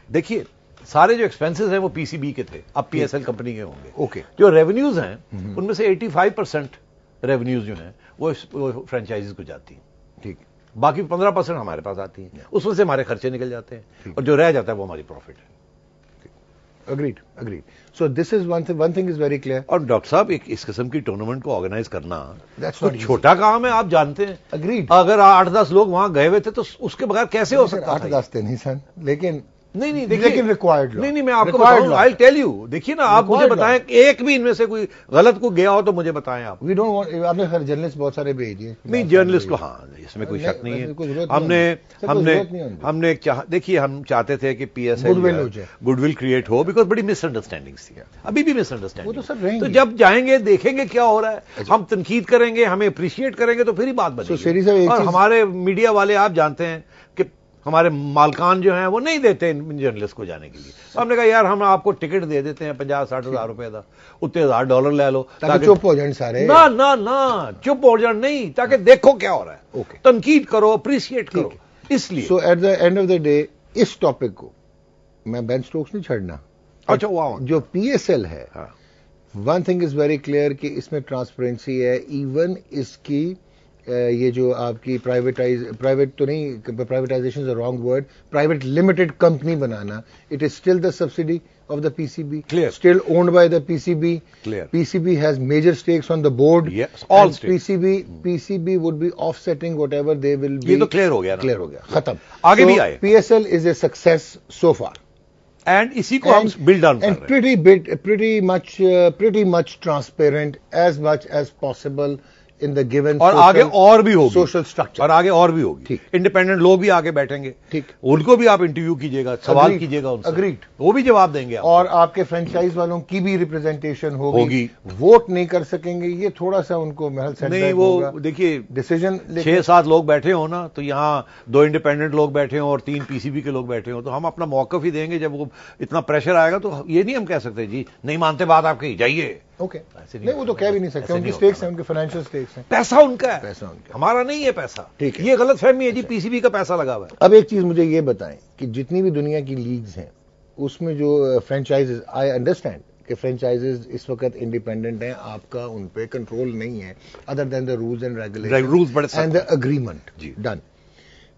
S2: देखिए, सारे जो एक्सपेंसेस हैं वो पीसीबी के थे, अब पीएसएल कंपनी के होंगे।
S1: ओके।
S2: जो रेवेन्यूज हैं उनमें से 85% रेवेन्यूज जो हैं वो फ्रेंचाइजीज को जाती हैं।
S1: ठीक।
S2: बाकी 15% हमारे पास आती हैं, उसमें से हमारे खर्चे निकल जाते हैं और जो रह जाता है वो हमारी प्रॉफिट है।
S1: Agreed. So this is one thing is very clear.
S2: और डॉक्टर साहब, एक इस किस्म की टूर्नामेंट को ऑर्गेनाइज करना तो छोटा काम है, आप जानते हैं।
S1: Agreed.
S2: अगर 8-10 लोग वहां गए हुए थे तो उसके बगैर कैसे हो सकता?
S1: 8-10 नहीं सर, लेकिन
S2: नहीं,
S1: लेकिन रिक्वायर्ड।
S2: नहीं, मैं आपको बताऊं, आई टेल यू। देखिए ना, आप मुझे बताएं, एक भी इनमें से कोई गलत को गया हो तो मुझे बताएं आप।
S1: वी डोंट वांट, आपने खैर जर्नलिस्ट बहुत सारे भेजिए।
S2: नहीं, जर्नलिस्ट को हाँ, इसमें कोई शक नहीं है। हमने देखिए, हम चाहते थे कि पीएसएल गुडविल क्रिएट हो, बिकॉज बड़ी मिसअंडरस्टैंडिंग्स थी, अभी भी मिसअंडरस्टैंडिंग। तो जब जाएंगे, देखेंगे क्या हो रहा है, हम तनकीद करेंगे, हमें अप्रिशिएट करेंगे, तो फिर ही बात बनेगी। और हमारे मीडिया वाले, आप जानते हैं कि हमारे मालकान जो हैं वो नहीं देते इन जर्नलिस्ट को जाने के लिए। तो हमने कहा यार, हम आपको टिकट दे देते हैं 50-60 हज़ार रुपए का, उतने $1,000 ले लो
S1: ताकि चुप हो जाए सारे।
S2: ना, चुप हो जाए नहीं, ताकि देखो क्या हो रहा है, तनकीद करो, अप्रिशिएट करो। इसलिए
S1: so at the end of the day इस टॉपिक को मैं बेन स्टोक्स नहीं छड़ना।
S2: अच्छा, वाह। जो
S1: पीएसएल है, one thing is very clear कि इसमें ट्रांसपेरेंसी है। इवन इसकी ये जो आपकी प्राइवेट तो नहीं, privatisation is a wrong word, private limited company banana, it is still the subsidy of the PCB,
S2: clear,
S1: still owned by the PCB.
S2: Clear.
S1: PCB has major stakes on the board.
S2: Yes, all stakes.
S1: PCB would be offsetting whatever they will be.
S2: ये तो clear हो गया ना?
S1: Clear हो गया, खत्म।
S2: आगे भी आए।
S1: PSL is a success so far.
S2: And इसी को हम build down कर रहे हैं।
S1: pretty much transparent as much as possible in the given
S2: और आगे और भी होगी
S1: सोशल स्ट्रक्चर,
S2: और आगे और भी होगी। इंडिपेंडेंट लोग भी आगे बैठेंगे,
S1: ठीक,
S2: उनको भी आप इंटरव्यू कीजिएगा, सवाल कीजिएगा उनसे,
S1: अग्रीड,
S2: वो भी जवाब देंगे आप।
S1: और आपके फ्रेंचाइज वालों की भी रिप्रेजेंटेशन होगी। वोट नहीं कर सकेंगे, ये थोड़ा सा उनको महल
S2: नहीं, वो देखिए डिसीजन 6-7 लोग बैठे हो ना, तो यहाँ 2 इंडिपेंडेंट लोग बैठे हो और 3 पीसीबी के लोग बैठे हो, तो हम अपना मौकफ ही देंगे। जब वो इतना प्रेशर आएगा तो ये नहीं हम कह सकते जी नहीं मानते बात आपकी, जाइए।
S1: ओके, नहीं, वो तो कह भी नहीं सकते, उनकी स्टेक्स हैं, उनके फाइनेंशियल स्टेक्स हैं,
S2: पैसा उनका है,
S1: पैसा उनका,
S2: हमारा नहीं है पैसा।
S1: ठीक है,
S2: ये गलत फहमी है जी, पीसीबी का पैसा लगा हुआ है।
S1: अब एक चीज मुझे ये बताएं कि जितनी भी दुनिया की लीग्स हैं उसमें जो फ्रेंचाइजेज, आई अंडरस्टैंड कि फ्रेंचाइजेज इस वक्त इंडिपेंडेंट हैं, आपका उन पे कंट्रोल नहीं है other than the rules and regulations and the agreement done.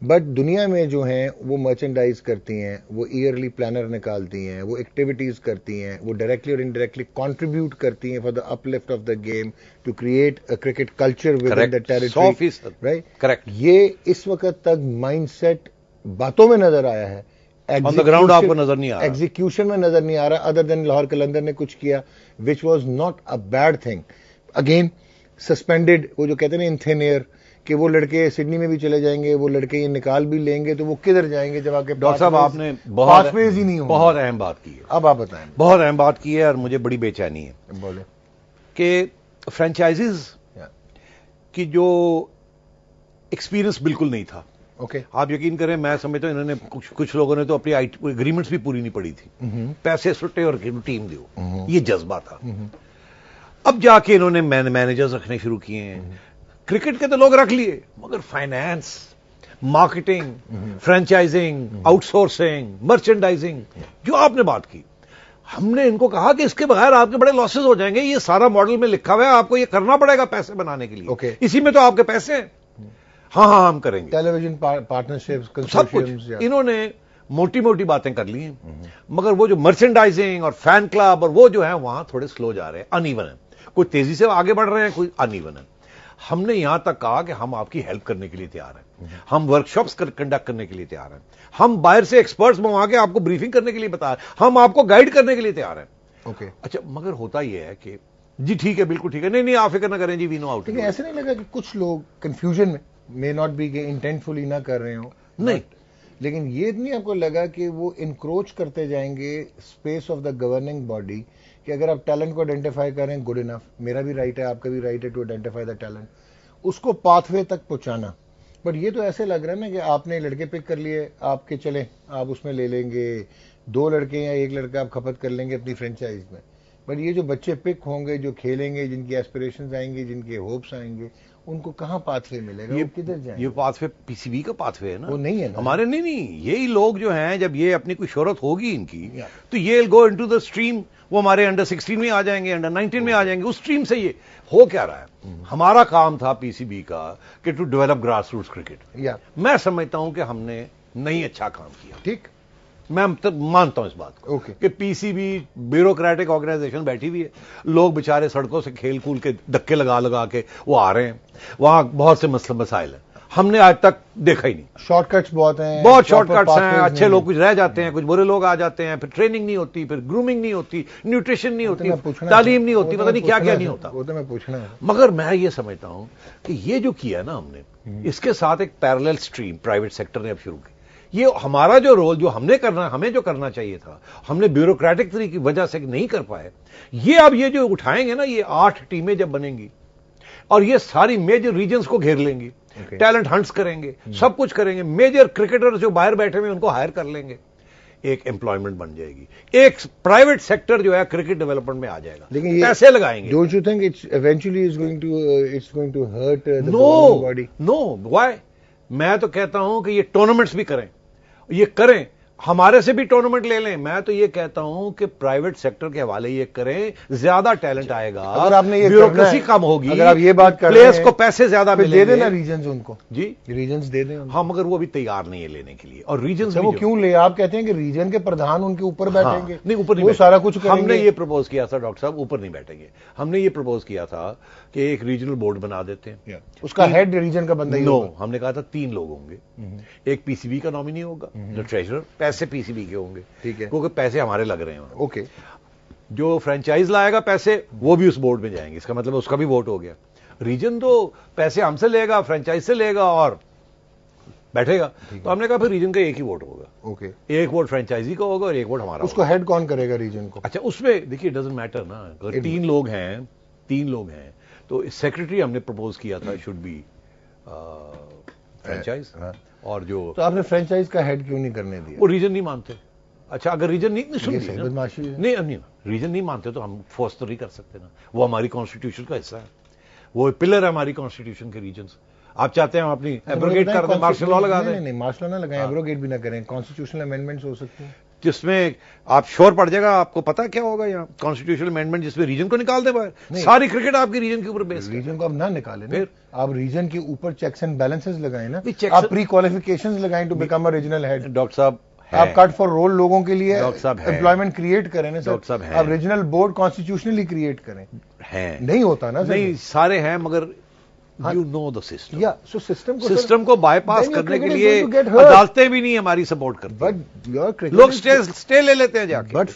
S1: But दुनिया में जो हैं वो मर्चेंडाइज करती हैं, वो ईयरली प्लानर निकालती हैं, वो एक्टिविटीज करती हैं, वो डायरेक्टली और इनडायरेक्टली कंट्रीब्यूट करती हैं for the uplift of the game, to create a cricket culture within the territory, right?
S2: Correct.
S1: ये इस वक्त तक माइंडसेट बातों में नजर आया है,
S2: ऑन द ग्राउंड आपको नजर नहीं आ रहा,
S1: एग्जीक्यूशन में नजर नहीं आ रहा, अदर देन लाहौर कलंदर ने कुछ किया which was not a bad thing. Again suspended, वो जो कहते हैं इन थिन एयर कि वो लड़के सिडनी में भी चले जाएंगे, वो लड़के ये निकाल भी लेंगे, तो वो किधर जाएंगे जब आके?
S2: डॉक्टर साहब, आपने
S1: पासवेज ही नहीं होंगे।
S2: बहुत अहम बात की है,
S1: अब आप बताएं।
S2: बहुत अहम बात की है और मुझे बड़ी बेचैनी है।
S1: बोले
S2: कि फ्रेंचाइजीज की जो एक्सपीरियंस बिल्कुल नहीं था।
S1: ओके
S2: आप यकीन करें, मैं समझता हूं इन्होंने कुछ लोगों ने तो अपनी एग्रीमेंट्स भी पूरी नहीं पड़ी थी, पैसे सुट्टे और टीम दो, ये जज्बा था। अब जाके इन्होंने मैनेजर्स रखने शुरू किए हैं। क्रिकेट के तो लोग रख लिए, मगर finance, marketing, franchising, outsourcing, merchandising, जो आपने बात की, हमने इनको कहा कि इसके बगैर आपके बड़े लॉसेस हो जाएंगे, ये सारा मॉडल में लिखा हुआ है, आपको ये करना पड़ेगा पैसे बनाने के लिए।
S1: okay.
S2: इसी में तो आपके पैसे हैं। हाँ हम करेंगे।
S1: टेलीविजन पार्टनरशिप्स,
S2: सब कुछ इन्होंने मोटी मोटी बातें कर ली हैं, मगर वो जो मर्चेंडाइजिंग और फैन क्लब और वो जो है वहां थोड़े स्लो जा रहे हैं, अनइवन है। कोई तेजी से आगे बढ़ रहे हैं, कोई अनइवन है। हमने यहां तक कहा कि हम आपकी हेल्प करने के लिए तैयार हैं, हम वर्कशॉप्स कंडक्ट करने के लिए तैयार हैं, हम बाहर से एक्सपर्ट्स मंगा के आपको ब्रीफिंग करने के लिए बता रहे हैं, हम आपको गाइड करने के लिए तैयार हैं।
S1: ओके
S2: अच्छा, मगर होता यह है कि जी ठीक है, बिल्कुल ठीक है, नहीं आप फिक्र ना करें जी, वी नो आउट।
S1: ऐसे नहीं लगा कि कुछ लोग कंफ्यूजन में, मे नॉट बी इंटेंटफुली ना कर रहे हो,
S2: नहीं,
S1: लेकिन ये नहीं आपको लगा कि वो इंक्रोच करते जाएंगे space of the governing body, कि अगर आप टैलेंट को आइडेंटिफाई करें, गुड इनफ, मेरा भी राइट है, आपका भी राइट है टू आइडेंटिफाई द टैलेंट, उसको पाथवे तक पहुंचाना। बट ये तो ऐसे लग रहा है ना कि आपने लड़के पिक कर लिए, आपके चले, आप उसमें ले लेंगे 2 लड़के या 1 लड़का आप खपत कर लेंगे अपनी फ्रेंचाइज में। बट ये जो बच्चे पिक होंगे, जो खेलेंगे, जिनकी एस्पिरेशंस आएंगी, जिनके होप्स आएंगे, उनको कहां पाथवे मिलेगा, वो किधर जाएंगे?
S2: ये पाथवे पीसीबी का पाथवे है ना,
S1: वो नहीं है ना
S2: हमारे। नहीं, यही लोग जो हैं, जब ये अपनी कोई शोहरत होगी इनकी, तो ये गो इनटू द स्ट्रीम, वो हमारे अंडर 16 में आ जाएंगे, अंडर 19 में आ जाएंगे, उस स्ट्रीम से ये हो क्या रहा है। हमारा काम था पीसीबी का कि to develop grass roots cricket. मैं समझता हूं कि हमने नहीं अच्छा काम किया,
S1: ठीक,
S2: मैं मानता हूं इस बात को कि पीसीबी ब्यूरोक्रेटिक ऑर्गेनाइजेशन बैठी हुई है, लोग बेचारे सड़कों से खेल कूल के धक्के लगा लगा के वो आ रहे हैं, वहां बहुत से मसाइल हैं, हमने आज तक देखा ही नहीं।
S1: शॉर्टकट्स बहुत हैं,
S2: बहुत शॉर्टकट्स हैं, अच्छे लोग कुछ रह जाते हैं, कुछ बुरे लोग आ जाते हैं, फिर ट्रेनिंग नहीं होती, फिर ग्रूमिंग नहीं होती, न्यूट्रिशन नहीं होती, तालीम नहीं होती, पता नहीं क्या क्या नहीं होता।
S1: वो तो मैं पूछना,
S2: मगर मैं ये समझता हूं कि ये जो किया ना हमने, इसके साथ एक पैरेलल स्ट्रीम प्राइवेट सेक्टर ने अब शुरू की। ये हमारा जो रोल, जो हमने करना, हमें जो करना चाहिए था, हमने ब्यूरोक्रेटिक तरीके की वजह से नहीं कर पाए। ये अब ये जो उठाएंगे ना, ये 8 टीमें जब बनेंगी और ये सारी मेजर रीजन्स को घेर लेंगी, टैलेंट हंट्स करेंगे, सब कुछ करेंगे, मेजर क्रिकेटर जो बाहर बैठे हुए उनको हायर कर लेंगे, एक एम्प्लॉयमेंट बन जाएगी, एक प्राइवेट सेक्टर जो है क्रिकेट डेवलपमेंट में आ जाएगा, लेकिन पैसे लगाएंगे।
S1: Don't you think it's eventually is going to hurt the body?
S2: No, why? मैं तो कहता हूं कि ये टूर्नामेंट्स भी करें, ये करें, हमारे से भी टूर्नामेंट ले लें। मैं तो ये कहता हूं कि प्राइवेट सेक्टर के हवाले ये करें, ज्यादा टैलेंट आएगा,
S1: अगर आपने ये
S2: ब्यूरोक्रेसी कम होगी,
S1: अगर आप ये बात कर
S2: प्लेयर्स को पैसे ज्यादा मिलेंगे।
S1: दे देना रीजन्स उनको,
S2: जी
S1: रीजन्स दे दें।
S2: हाँ, मगर वो अभी तैयार नहीं है लेने के लिए। और रीजन्स
S1: वो क्यों ले? आप कहते हैं कि रीजन के प्रधान उनके ऊपर बैठेंगे।
S2: नहीं, ऊपर नहीं,
S1: वो सारा कुछ करेंगे।
S2: हमने ये प्रपोज किया था डॉक्टर साहब, ऊपर नहीं बैठेंगे। हमने ये प्रपोज किया था कि एक रीजनल बोर्ड बना देते हैं,
S1: उसका हेड रीजन का बंदा ही होगा।
S2: हमने कहा था 3 लोग होंगे, एक पीसीबी का नॉमिनी होगा, जो ट्रेजरर, पैसे पीसीबी के होंगे,
S1: ठीक है,
S2: क्योंकि पैसे हमारे लग रहे हैं।
S1: ओके,
S2: जो फ्रेंचाइज लाएगा पैसे, वो भी उस बोर्ड में जाएंगे, इसका मतलब उसका भी वोट हो गया। रीजन तो पैसे हमसे लेगा, फ्रेंचाइज से लेगा और बैठेगा। तो हमने कहा फिर रीजन का एक ही वोट होगा,
S1: ओके,
S2: एक वोट फ्रेंचाइजी का होगा और एक वोट हमारा।
S1: उसको हेड कौन करेगा रीजन को?
S2: अच्छा, उसमें देखिए डजंट मैटर ना, अगर 3 लोग हैं तो सेक्रेटरी हमने प्रपोज किया था शुड बी फ्रेंचाइज। और जो
S1: तो आपने फ्रेंचाइज का हेड क्यों नहीं करने दिया?
S2: वो रीजन नहीं मानते। अच्छा, अगर रीजन नहीं
S1: बदमाशी है।
S2: नहीं, रीजन नहीं मानते तो हम फोर्स तो नहीं कर सकते ना, वो हमारी कॉन्स्टिट्यूशन का हिस्सा है, वो पिलर है हमारी कॉन्स्टिट्यूशन के रीजन्स। आप चाहते हैं हम अपनी एब्रोगेट कर दें, मार्शल लॉ लगा दें?
S1: नहीं, मार्शल लॉ ना लगाएं, एब्रोगेट भी ना करें, कॉन्स्टिट्यूशनल अमेंडमेंट्स हो सकती हैं
S2: जिसमें आप श्योर पड़ जाएगा। आपको पता क्या होगा यहाँ कॉन्स्टिट्यूशनल अमेंडमेंट जिसमें रीजन को निकाल दे बाहर, सारी क्रिकेट आपकी रीजन के ऊपर बेस्ड है।
S1: रीजन को आप ना निकालें,
S2: फिर
S1: आप रीजन के ऊपर चेक्स एंड बैलेंसेस लगाएं ना, आप प्री क्वालिफिकेशंस लगाएं to become a regional head.
S2: Doctor साहब,
S1: आप कट फॉर रोल लोगों के लिए एम्प्लॉयमेंट क्रिएट करें ना सर, आप रीजनल बोर्ड कॉन्स्टिट्यूशनली क्रिएट करें।
S2: नहीं
S1: होता ना सर,
S2: नहीं, सारे हैं, मगर यू नो द सिस्टम,
S1: या सो
S2: सिस्टम को बाईपास करने के लिए अदालतें भी नहीं हमारी सपोर्ट करती,
S1: बट
S2: लोग स्टे ले लेते हैं जाके।
S1: बट